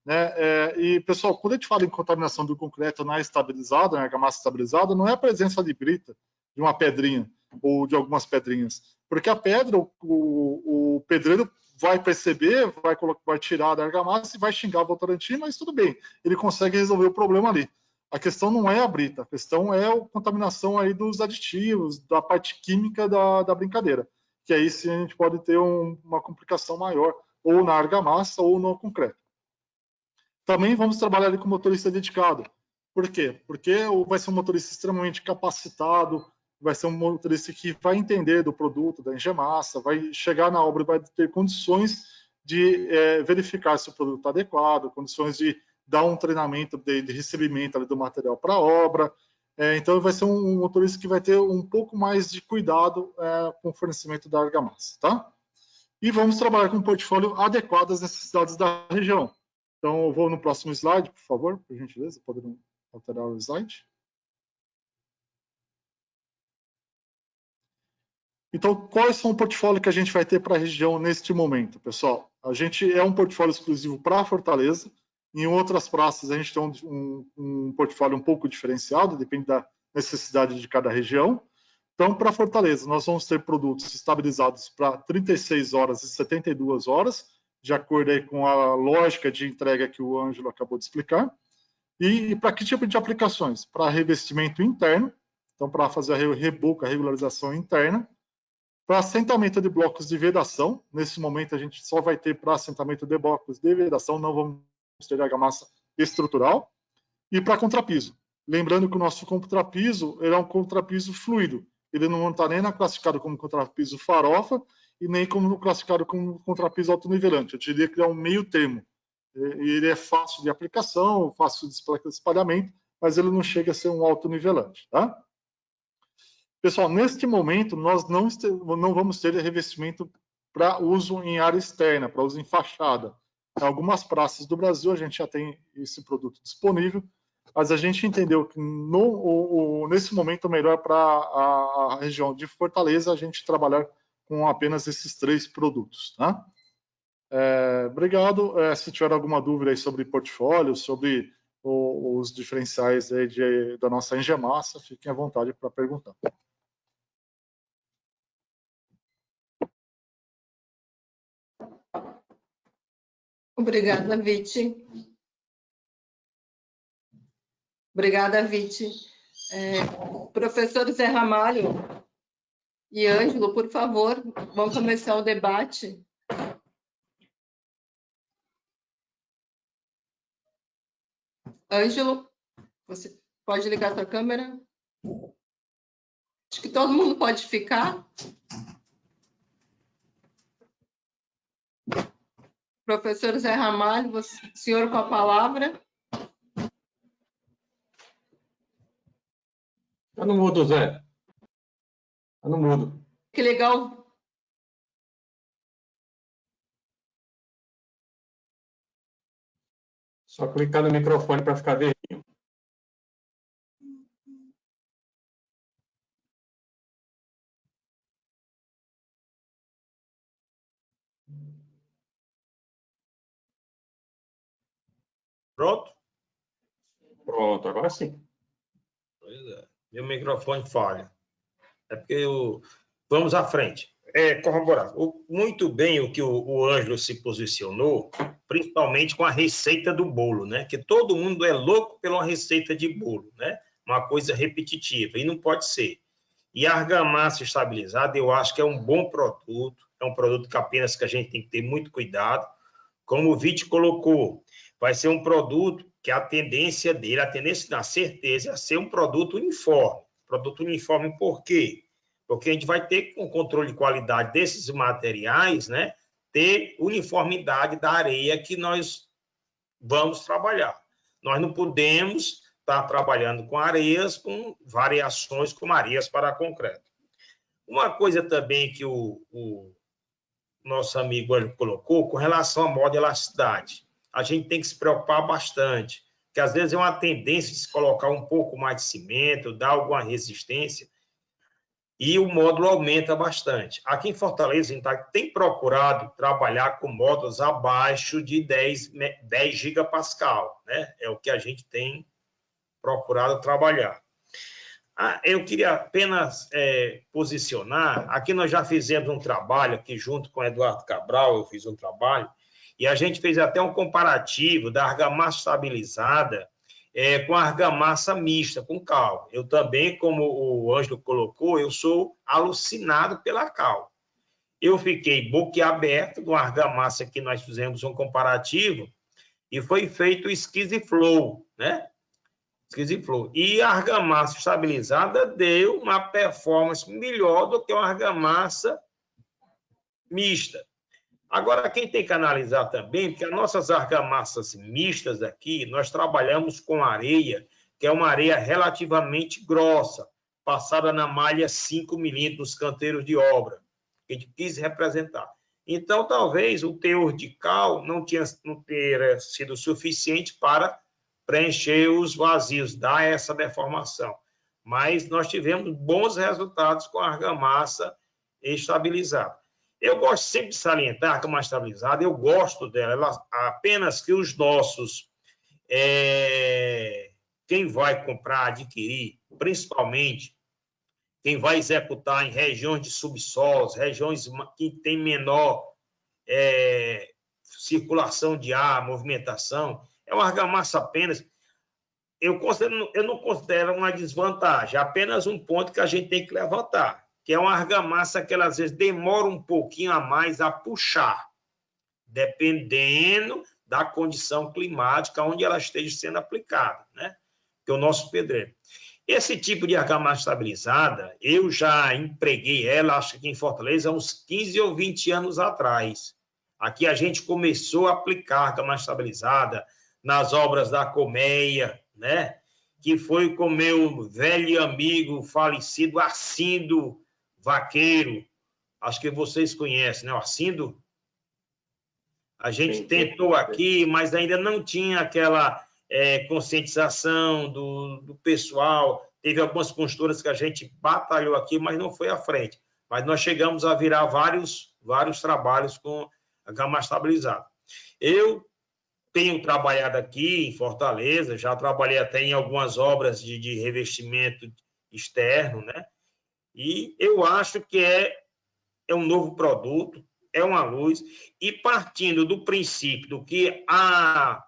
Né? E, pessoal, quando a gente fala em contaminação do concreto na estabilizada, na argamassa estabilizada, não é a presença de brita, de uma pedrinha ou de algumas pedrinhas. Porque a pedra, o pedreiro vai perceber, vai tirar da argamassa e vai xingar o Votorantim, mas tudo bem, ele consegue resolver o problema ali. A questão não é a brita, a questão é a contaminação aí dos aditivos, da parte química da brincadeira, que aí sim a gente pode ter uma complicação maior, ou na argamassa ou no concreto. Também vamos trabalhar ali com motorista dedicado. Por quê? Porque vai ser um motorista extremamente capacitado, vai ser um motorista que vai entender do produto, da engemassa, vai chegar na obra e vai ter condições de verificar se o produto está adequado, condições de dar um treinamento de recebimento ali do material para a obra. Então, vai ser um motorista que vai ter um pouco mais de cuidado com o fornecimento da argamassa. Tá? E vamos trabalhar com um portfólio adequado às necessidades da região. Então, eu vou no próximo slide, por favor, por gentileza, poderiam alterar o slide. Então, quais são o portfólio que a gente vai ter para a região neste momento, pessoal? A gente um portfólio exclusivo para a Fortaleza. Em outras praças, a gente tem um portfólio um pouco diferenciado, depende da necessidade de cada região. Então, para a Fortaleza, nós vamos ter produtos estabilizados para 36 horas e 72 horas, de acordo aí com a lógica de entrega que o Ângelo acabou de explicar. E para que tipo de aplicações? Para revestimento interno, então para fazer a reboco, a regularização interna. Para assentamento de blocos de vedação, nesse momento a gente só vai ter para assentamento de blocos de vedação, não vamos ter argamassa estrutural. E para contrapiso. Lembrando que o nosso contrapiso é um contrapiso fluido. Ele não está nem classificado como contrapiso farofa e nem como classificado como contrapiso autonivelante. Eu diria que é um meio termo. Ele é fácil de aplicação, fácil de espalhamento, mas ele não chega a ser um autonivelante. Tá? Pessoal, neste momento, nós não vamos ter revestimento para uso em área externa, para uso em fachada. Em algumas praças do Brasil, a gente já tem esse produto disponível, mas a gente entendeu que nesse momento é melhor para a região de Fortaleza a gente trabalhar com apenas esses 3 produtos. Tá? Obrigado. Se tiver alguma dúvida aí sobre portfólio, sobre os diferenciais aí da nossa engemassa, fiquem à vontade para perguntar. Obrigada, Viti. Obrigada, Viti. Professor Zé Ramalho e Ângelo, por favor, vamos começar o debate. Ângelo, você pode ligar sua câmera? Acho que todo mundo pode ficar. Professor Zé Ramalho, senhor com a palavra. Está no mudo, Zé. Está no mudo. Que legal. Só clicar no microfone para ficar verdinho. Pronto? Pronto, agora sim. Pois é. Meu microfone falha. É porque vamos à frente. Corroborar. Muito bem o que o Ângelo se posicionou, principalmente com a receita do bolo, né? Que todo mundo é louco pela receita de bolo, né? Uma coisa repetitiva, e não pode ser. E a argamassa estabilizada, eu acho que é um bom produto, é um produto que apenas que a gente tem que ter muito cuidado. Como o Viti colocou, vai ser um produto que a tendência dele, na certeza, é ser um produto uniforme. Produto uniforme por quê? Porque a gente vai ter, com o controle de qualidade desses materiais, né, ter uniformidade da areia que nós vamos trabalhar. Nós não podemos estar trabalhando com areias com variações como areias para concreto. Uma coisa também que o nosso amigo colocou, com relação à modo-elasticidade, a gente tem que se preocupar bastante, porque às vezes é uma tendência de se colocar um pouco mais de cimento, dar alguma resistência, e o módulo aumenta bastante. Aqui em Fortaleza, a gente tem procurado trabalhar com módulos abaixo de 10 gigapascal, né? É o que a gente tem procurado trabalhar. Eu queria apenas posicionar, aqui nós já fizemos um trabalho, aqui junto com o Eduardo Cabral, eu fiz um trabalho, e a gente fez até um comparativo da argamassa estabilizada com a argamassa mista, com cal. Eu também, como o Ângelo colocou, eu sou alucinado pela cal. Eu fiquei boquiaberto com a argamassa que nós fizemos um comparativo, e foi feito o Esquise Flow, né? Esquise Flow. E a argamassa estabilizada deu uma performance melhor do que uma argamassa mista. Agora, quem tem que analisar também, porque as nossas argamassas mistas aqui, nós trabalhamos com areia, que é uma areia relativamente grossa, passada na malha 5 milímetros nos canteiros de obra, que a gente quis representar. Então, talvez o teor de cal não tenha sido suficiente para preencher os vazios, dar essa deformação. Mas nós tivemos bons resultados com a argamassa estabilizada. Eu gosto sempre de salientar a argamassa estabilizada, eu gosto dela, apenas que os nossos, quem vai comprar, adquirir, principalmente, quem vai executar em regiões de subsolos, regiões que tem menor circulação de ar, movimentação, é uma argamassa apenas. Eu não considero uma desvantagem, apenas um ponto que a gente tem que levantar, que é uma argamassa que ela, às vezes, demora um pouquinho a mais a puxar, dependendo da condição climática onde ela esteja sendo aplicada, né? Que é o nosso pedreiro. Esse tipo de argamassa estabilizada, eu já empreguei ela, acho que em Fortaleza, há uns 15 ou 20 anos atrás. Aqui a gente começou a aplicar argamassa estabilizada nas obras da Colmeia, né? Que foi com meu velho amigo falecido Arcindo Vaqueiro, acho que vocês conhecem, né, Arcindo? A gente tentou aqui, mas ainda não tinha aquela conscientização do pessoal. Teve algumas construtoras que a gente batalhou aqui, mas não foi à frente. Mas nós chegamos a virar vários trabalhos com a gama estabilizada. Eu tenho trabalhado aqui em Fortaleza, já trabalhei até em algumas obras de revestimento externo, né? E eu acho que é um novo produto, é uma luz, e partindo do princípio do que a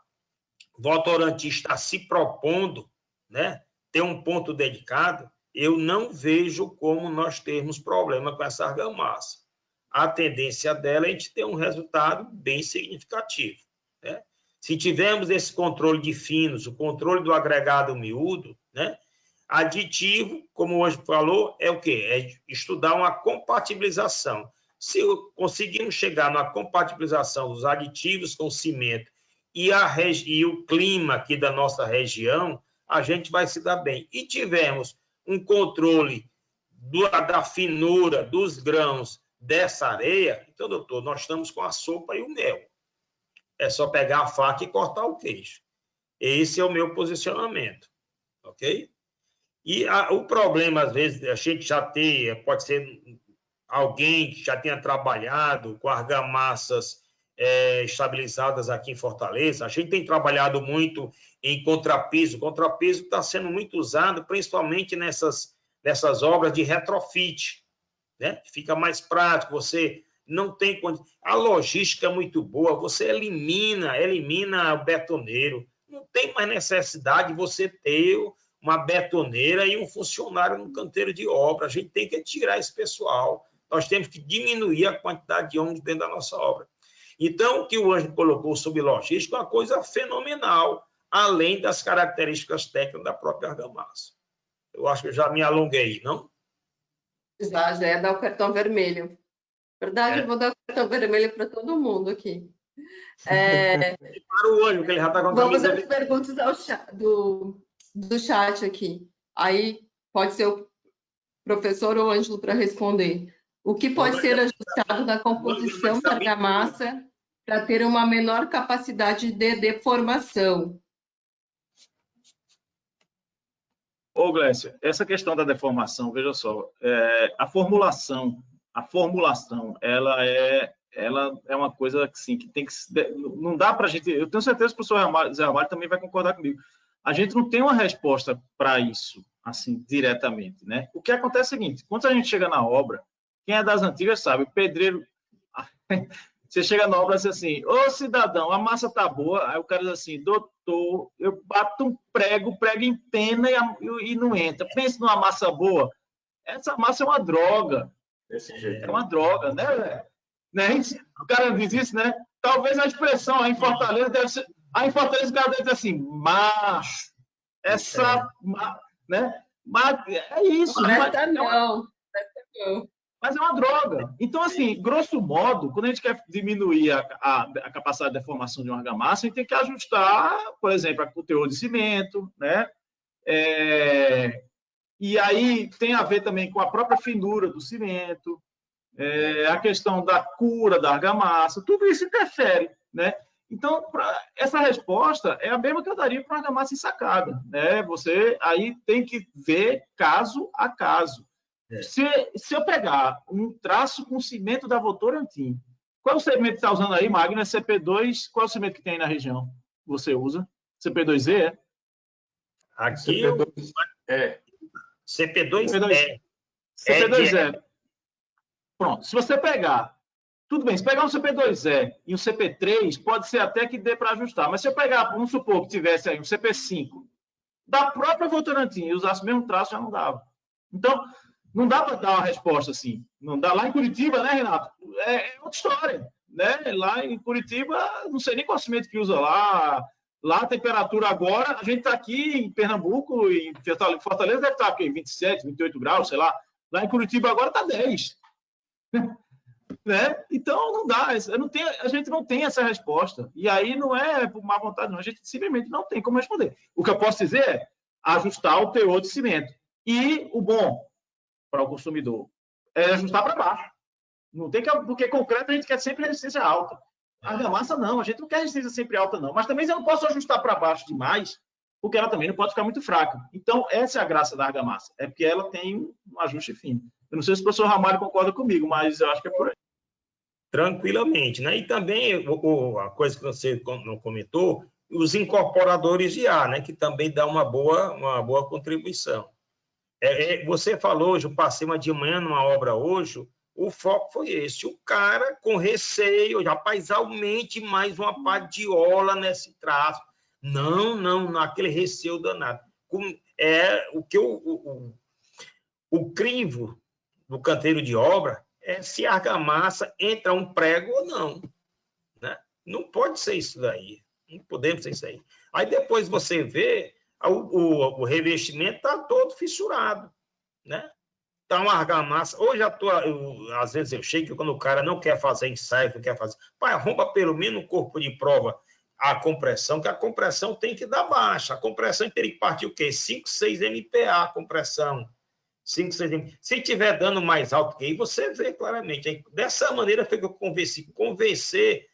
Votorantim está se propondo, né, ter um ponto dedicado, eu não vejo como nós termos problema com essa argamassa. A tendência dela é a gente ter um resultado bem significativo, né? Se tivermos esse controle de finos, o controle do agregado miúdo, né, aditivo, como hoje falou, é o quê? É estudar uma compatibilização. Se conseguirmos chegar na compatibilização dos aditivos com o cimento e o clima aqui da nossa região, a gente vai se dar bem. E tivermos um controle da finura dos grãos dessa areia, então, doutor, nós estamos com a sopa e o mel. É só pegar a faca e cortar o queijo. Esse é o meu posicionamento, ok? E o problema, às vezes, a gente já tem, pode ser alguém que já tenha trabalhado com argamassas estabilizadas aqui em Fortaleza. A gente tem trabalhado muito em contrapiso. O contrapiso está sendo muito usado, principalmente nessas obras de retrofit, né? Fica mais prático, você não tem... A logística é muito boa, você elimina o betoneiro. Não tem mais necessidade de você ter uma betoneira e um funcionário no canteiro de obra. A gente tem que tirar esse pessoal. Nós temos que diminuir a quantidade de homens dentro da nossa obra. Então, o que o Ângelo colocou sobre logística é uma coisa fenomenal, além das características técnicas da própria argamassa. Eu acho que eu já me alonguei, não? Já ia dar o cartão vermelho. Verdade, eu vou dar o cartão vermelho para todo mundo aqui. Para o Ângelo, que ele já está com a Vamos camisa... às perguntas do chat aqui. Aí pode ser o professor ou o Ângelo para responder. O que pode ser ajustado na composição da argamassa para ter uma menor capacidade de deformação? Ô, Glécio, essa questão da deformação, veja só, a formulação, ela é uma coisa assim, que tem que... Não dá para a gente... Eu tenho certeza que o professor Zé Ramalho também vai concordar comigo. A gente não tem uma resposta para isso, assim, diretamente, né? O que acontece é o seguinte, quando a gente chega na obra, quem é das antigas sabe, o pedreiro... Você chega na obra e diz assim, ô cidadão, a massa está boa. Aí o cara diz assim, doutor, eu bato um prego, o prego empena e não entra. Pense numa massa boa. Essa massa é uma droga. Desse jeito. É uma droga, né? O cara diz isso, né? Talvez a expressão aí em Fortaleza deve ser... Aí em Fortaleza o cara deve dizer assim, macho. Né? Mas é isso. Não. Mas é uma droga. Então, assim, grosso modo, quando a gente quer diminuir a capacidade de deformação de uma argamassa, a gente tem que ajustar, por exemplo, o teor de cimento, né? E aí tem a ver também com a própria finura do cimento, a questão da cura da argamassa, tudo isso interfere, né? Então, essa resposta é a mesma que eu daria para uma argamassa ensacada, né? Você aí tem que ver caso a caso. Se eu pegar um traço com cimento da Votorantim, qual é o cimento que está usando aí, Magno? É CP2? Qual é o cimento que tem aí na região? Você usa? CP2E? Aqui CP2E. CP2E. Pronto. Se você pegar... Tudo bem, se pegar um CP2E e um CP3, pode ser até que dê para ajustar. Mas se eu pegar, vamos supor que tivesse aí um CP5 da própria Votorantim e usasse o mesmo traço, já não dava. Então... Não dá para dar uma resposta assim. Não dá. Lá em Curitiba, né, Renato? É outra história. Né? Lá em Curitiba, não sei nem qual cimento que usa lá. Lá a temperatura agora, a gente está aqui em Pernambuco, em Fortaleza deve estar aqui, 27, 28 graus, sei lá. Lá em Curitiba agora está 10. Né? Então, não dá. A gente não tem essa resposta. E aí não é por má vontade, não. A gente simplesmente não tem como responder. O que eu posso dizer é ajustar o teor de cimento. E o bom para o consumidor é ajustar para baixo. Não tem que, porque concreto a gente quer sempre resistência alta. A argamassa não, a gente não quer resistência sempre alta não, mas também eu não posso ajustar para baixo demais, porque ela também não pode ficar muito fraca. Então essa é a graça da argamassa, é porque ela tem um ajuste fino. Eu não sei se o professor Ramalho concorda comigo, mas eu acho que é por aí. Tranquilamente, né? E também a coisa que você não comentou, os incorporadores de ar, né? Que também dá uma boa contribuição. Você falou hoje, eu passei uma de manhã numa obra hoje, O foco foi esse. O cara, com receio, rapaz, aumente mais uma padiola nesse traço. Não, aquele receio danado. O crivo do canteiro de obra é se a argamassa entra um prego ou não. Né? Não pode ser isso daí. Não podemos ser isso aí. Aí depois você vê, o revestimento está todo fissurado. Né? Então, a argamassa, hoje às vezes eu chego quando o cara não quer fazer ensaio, não quer fazer, pai, arromba pelo menos no corpo de prova a compressão, que a compressão tem que dar baixa, a compressão teria que partir o quê? 5, 6 MPa a compressão, 5, 6 MPa. Se tiver dando mais alto que aí, você vê claramente. Aí, dessa maneira foi que eu convencer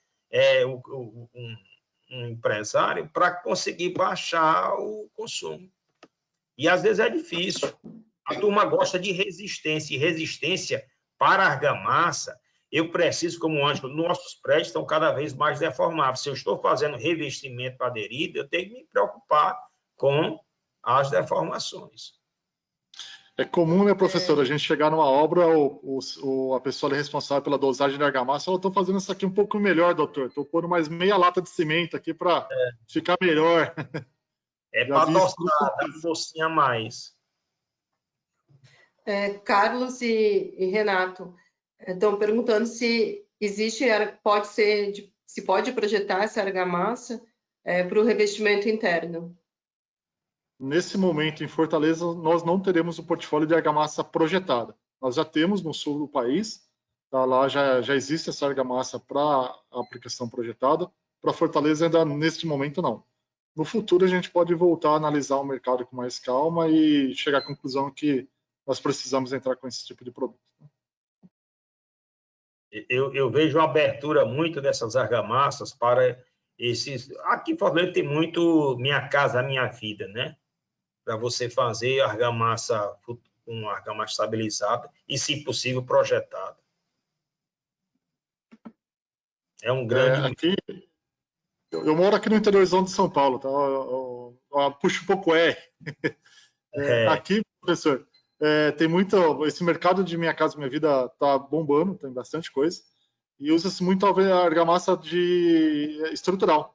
um empresário para conseguir baixar o consumo. E às vezes é difícil. A turma gosta de resistência, e resistência para argamassa, eu preciso, como Ângelo, nossos prédios estão cada vez mais deformáveis. Se eu estou fazendo revestimento aderido, eu tenho que me preocupar com as deformações. É comum, né, professor, a gente chegar numa obra, a pessoa é responsável pela dosagem de argamassa, eu estou fazendo isso aqui um pouco melhor, doutor, estou pondo mais meia lata de cimento aqui para ficar melhor. É para tostar, dar forcinha a mais. Carlos e Renato estão perguntando se pode projetar essa argamassa para o revestimento interno. Nesse momento, em Fortaleza, nós não teremos o portfólio de argamassa projetada. Nós já temos no sul do país, tá, lá já existe essa argamassa para aplicação projetada. Para Fortaleza, ainda neste momento, não. No futuro, a gente pode voltar a analisar o mercado com mais calma e chegar à conclusão que nós precisamos entrar com esse tipo de produto. Eu vejo uma abertura muito dessas argamassas para esses... Aqui em Fortaleza tem muito Minha Casa, Minha Vida, né? Para você fazer argamassa com argamassa estabilizada e, se possível, projetada. É um grande... Eu moro aqui no interiorzão de São Paulo, tá? Eu puxo um pouco R. Aqui, professor, tem muito... Esse mercado de Minha Casa, Minha Vida está bombando, tem bastante coisa. E usa-se muito a argamassa estrutural.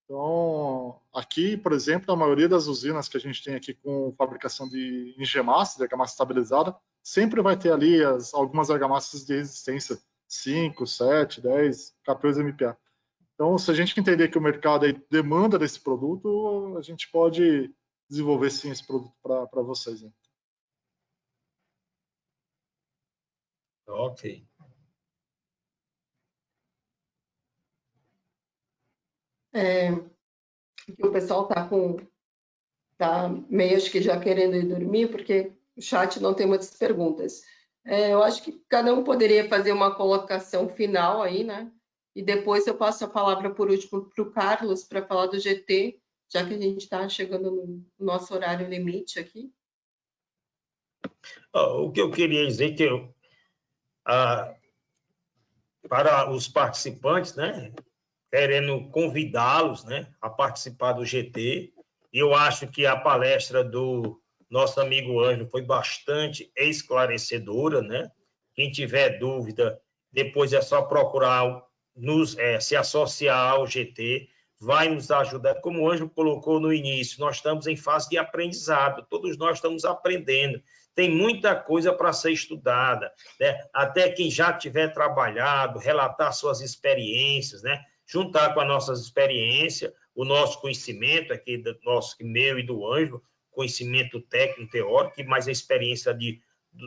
Então, aqui, por exemplo, a maioria das usinas que a gente tem aqui com fabricação de engemassa, de argamassa estabilizada, sempre vai ter ali algumas argamassas de resistência, 5, 7, 10, 14 MPa. Então, se a gente entender que o mercado aí demanda desse produto, a gente pode desenvolver sim esse produto para vocês. Né? Ok. O pessoal tá meio, acho que já querendo ir dormir, porque o chat não tem muitas perguntas. Eu acho que cada um poderia fazer uma colocação final aí, né? E depois eu passo a palavra por último para o Carlos para falar do GT, já que a gente está chegando no nosso horário limite aqui. O que eu queria dizer que para os participantes, né, querendo convidá-los, né, a participar do GT, eu acho que a palestra do nosso amigo Ângelo foi bastante esclarecedora, né? Quem tiver dúvida, depois é só procurar se associar ao GT, vai nos ajudar. Como o Ângelo colocou no início, nós estamos em fase de aprendizado, todos nós estamos aprendendo, tem muita coisa para ser estudada, né? Até quem já tiver trabalhado, relatar suas experiências, né? Juntar com as nossas experiências, o nosso conhecimento aqui, meu e do Ângelo, conhecimento técnico, teórico, mais a experiência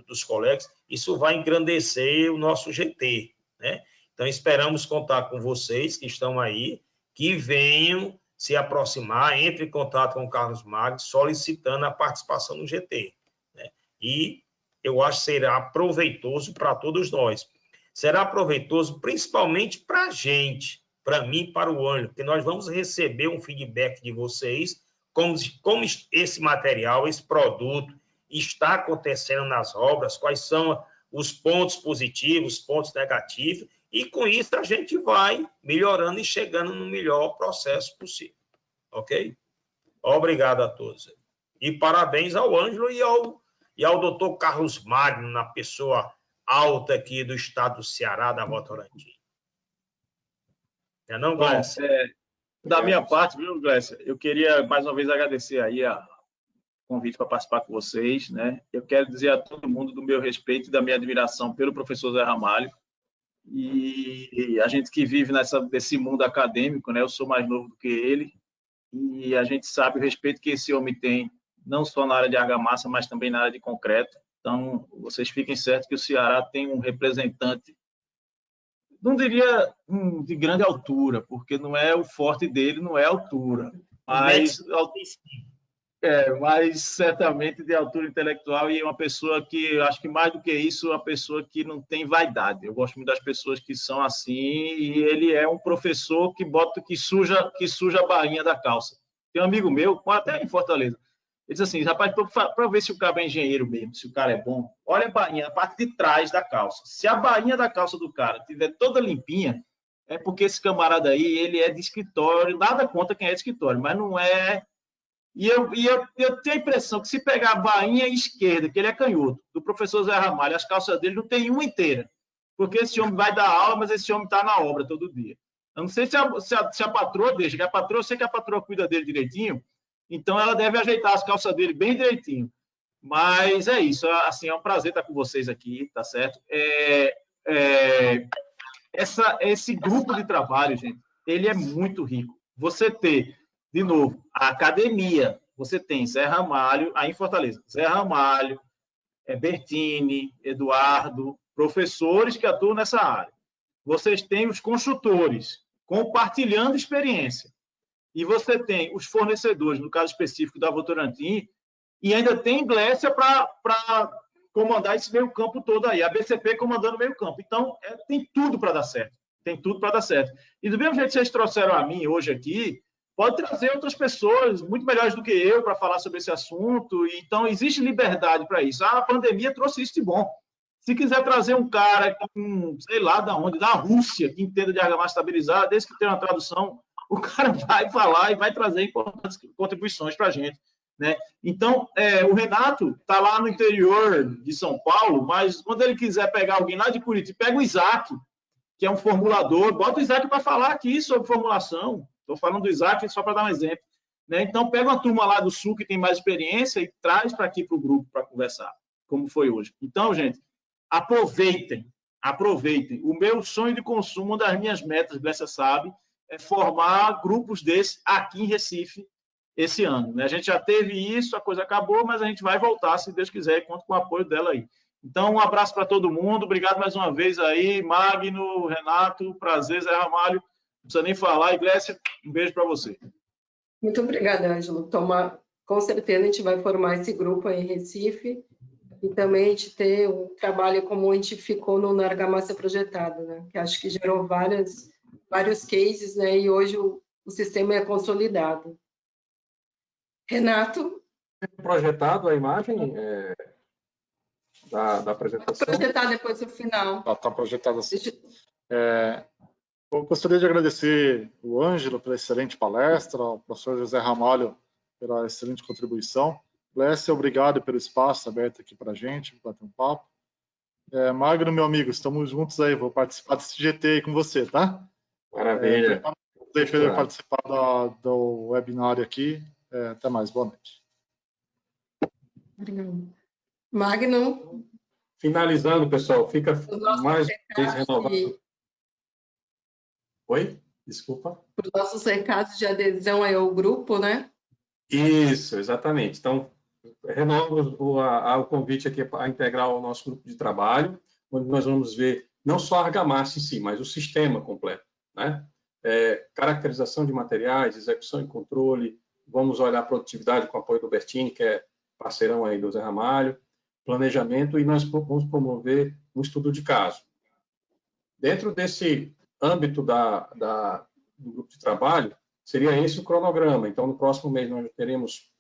dos colegas, isso vai engrandecer o nosso GT, né? Então, esperamos contar com vocês que estão aí, que venham se aproximar, entre em contato com o Carlos Magno, solicitando a participação no GT, né? E eu acho que será proveitoso para todos nós. Será proveitoso principalmente para a gente, para mim e para o Ângelo, porque nós vamos receber um feedback de vocês, como esse material, esse produto está acontecendo nas obras, quais são os pontos positivos, os pontos negativos, e com isso a gente vai melhorando e chegando no melhor processo possível. Ok? Obrigado a todos. E parabéns ao Ângelo e ao doutor Carlos Magno, na pessoa alta aqui do estado do Ceará, da Votorantim. Não, Glécia? Da minha parte, viu, Glécia? Eu queria mais uma vez agradecer aí o convite para participar com vocês, né? Eu quero dizer a todo mundo do meu respeito e da minha admiração pelo professor Zé Ramalho. E a gente que vive nesse mundo acadêmico, né? Eu sou mais novo do que ele, e a gente sabe o respeito que esse homem tem, não só na área de argamassa, mas também na área de concreto. Então, vocês fiquem certos que o Ceará tem um representante, não diria de grande altura, porque não é o forte dele, não é a altura, mas certamente de altura intelectual, e é uma pessoa que, acho que mais do que isso, é uma pessoa que não tem vaidade. Eu gosto muito das pessoas que são assim, e ele é um professor que suja a bainha da calça. Tem um amigo meu, até em Fortaleza, ele diz assim, rapaz, para ver se o cara é engenheiro mesmo, se o cara é bom, olha a bainha, a parte de trás da calça. Se a bainha da calça do cara estiver toda limpinha, é porque esse camarada aí, ele é de escritório, nada contra quem é de escritório, mas não é... E eu tenho a impressão que se pegar a bainha esquerda, que ele é canhoto, do professor Zé Ramalho, as calças dele não tem uma inteira, porque esse homem vai dar aula, mas esse homem está na obra todo dia. Eu não sei se a patroa deixa, que a patroa, eu sei que a patroa cuida dele direitinho, então ela deve ajeitar as calças dele bem direitinho. Mas é isso, assim, é um prazer estar com vocês aqui, tá certo? Esse grupo de trabalho, gente, ele é muito rico. Você ter, de novo, a academia, você tem Zé Ramalho, aí em Fortaleza, Zé Ramalho, Bertini, Eduardo, professores que atuam nessa área. Vocês têm os construtores compartilhando experiência. E você tem os fornecedores, no caso específico da Votorantim, e ainda tem Glécia para comandar esse meio campo todo aí, a BCP comandando o meio campo. Então, tem tudo para dar certo. Tem tudo para dar certo. E do mesmo jeito que vocês trouxeram a mim hoje aqui, pode trazer outras pessoas muito melhores do que eu para falar sobre esse assunto. Então, existe liberdade para isso. A pandemia trouxe isso de bom. Se quiser trazer um cara, sei lá de onde, da Rússia, que entenda de argamassa estabilizada, desde que tenha uma tradução, o cara vai falar e vai trazer importantes contribuições para a gente. Né? Então, o Renato está lá no interior de São Paulo, mas quando ele quiser pegar alguém lá de Curitiba, pega o Isaac, que é um formulador, bota o Isaac para falar aqui sobre formulação. Estou falando do Isaac só para dar um exemplo. Né? Então, pega uma turma lá do Sul que tem mais experiência e traz para aqui para o grupo para conversar, como foi hoje. Então, gente, aproveitem. O meu sonho de consumo, uma das minhas metas, Glécia sabe, é formar grupos desses aqui em Recife esse ano. Né? A gente já teve isso, a coisa acabou, mas a gente vai voltar, se Deus quiser, e conto com o apoio dela aí. Então, um abraço para todo mundo, obrigado mais uma vez aí, Magno, Renato, prazer, Zé Ramalho, não precisa nem falar, Glécia, um beijo para você. Muito obrigada, Ângelo. Com certeza a gente vai formar esse grupo aí em Recife, e também a gente ter um trabalho como a gente ficou no Argamassa Projetada, né? Que acho que gerou vários cases, né? E hoje o sistema é consolidado. Renato? Projetado a imagem da apresentação? Projetar depois no final. Está projetado assim. Eu gostaria de agradecer o Ângelo pela excelente palestra, ao professor José Ramalho pela excelente contribuição. Glécia, obrigado pelo espaço aberto aqui para a gente, para bater um papo. Magno, meu amigo, estamos juntos aí, vou participar desse GT aí com você, tá? Maravilha. Deixa participar do webinário aqui. Até mais, boa noite. Obrigado. Magno? Finalizando, pessoal, fica mais vez renovado. Oi? Desculpa. Para os nossos recados de adesão ao grupo, né? Isso, exatamente. Então, renovo o convite aqui a integrar o nosso grupo de trabalho, onde nós vamos ver não só a argamassa em si, mas o sistema completo, né? Caracterização de materiais, execução e controle, vamos olhar a produtividade com o apoio do Bertini, que é parceirão aí do Zé Ramalho, planejamento, e nós vamos promover um estudo de caso. Dentro desse âmbito do grupo de trabalho, seria esse o cronograma. Então, no próximo mês, nós teremos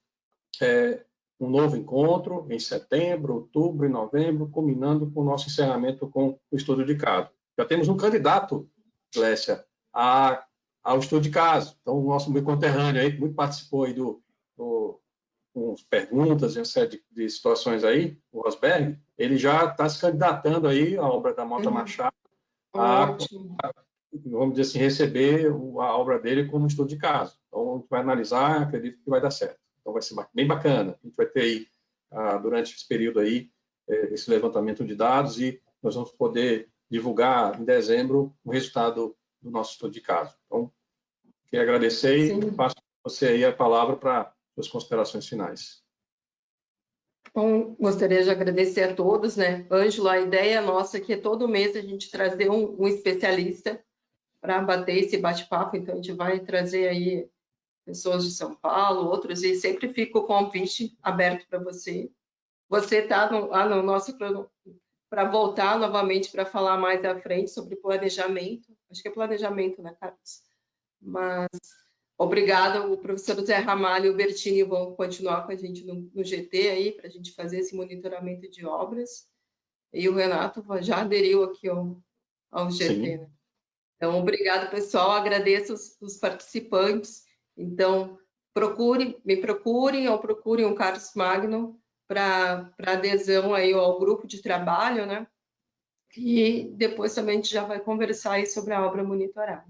um novo encontro, em setembro, outubro e novembro, culminando com o nosso encerramento com o estudo de caso. Já temos um candidato, Glécia, ao estudo de caso. Então, o nosso meu conterrâneo aí, que muito participou aí do com perguntas e uma série de situações aí, o Rosberg, ele já está se candidatando aí à obra da Mota Machado, vamos dizer assim, receber a obra dele como estudo de caso. Então, a gente vai analisar, acredito que vai dar certo. Então, vai ser bem bacana. A gente vai ter aí, durante esse período aí, esse levantamento de dados e nós vamos poder divulgar em dezembro o resultado do nosso estudo de caso. Então, queria agradecer e passo para você aí a palavra para as considerações finais. Bom, gostaria de agradecer a todos, né? Ângelo, a ideia nossa aqui é todo mês a gente trazer um especialista para bater esse bate-papo, então a gente vai trazer aí pessoas de São Paulo, outros, e sempre fica o convite aberto para você. Você está no nosso plano para voltar novamente para falar mais à frente sobre planejamento. Acho que é planejamento, né, Carlos? Mas obrigada, o professor Zé Ramalho e o Bertini vão continuar com a gente no GT aí, para a gente fazer esse monitoramento de obras. E o Renato já aderiu aqui ao GT, né? Então, obrigado, pessoal. Agradeço os participantes. Então, me procurem ou procurem o Carlos Magno para adesão aí ao grupo de trabalho, né? E depois também a gente já vai conversar aí sobre a obra monitorada.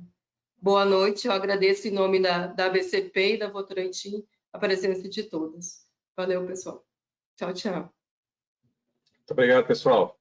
Boa noite, eu agradeço em nome da ABCP e da Votorantim a presença de todos. Valeu, pessoal. Tchau, tchau. Muito obrigado, pessoal.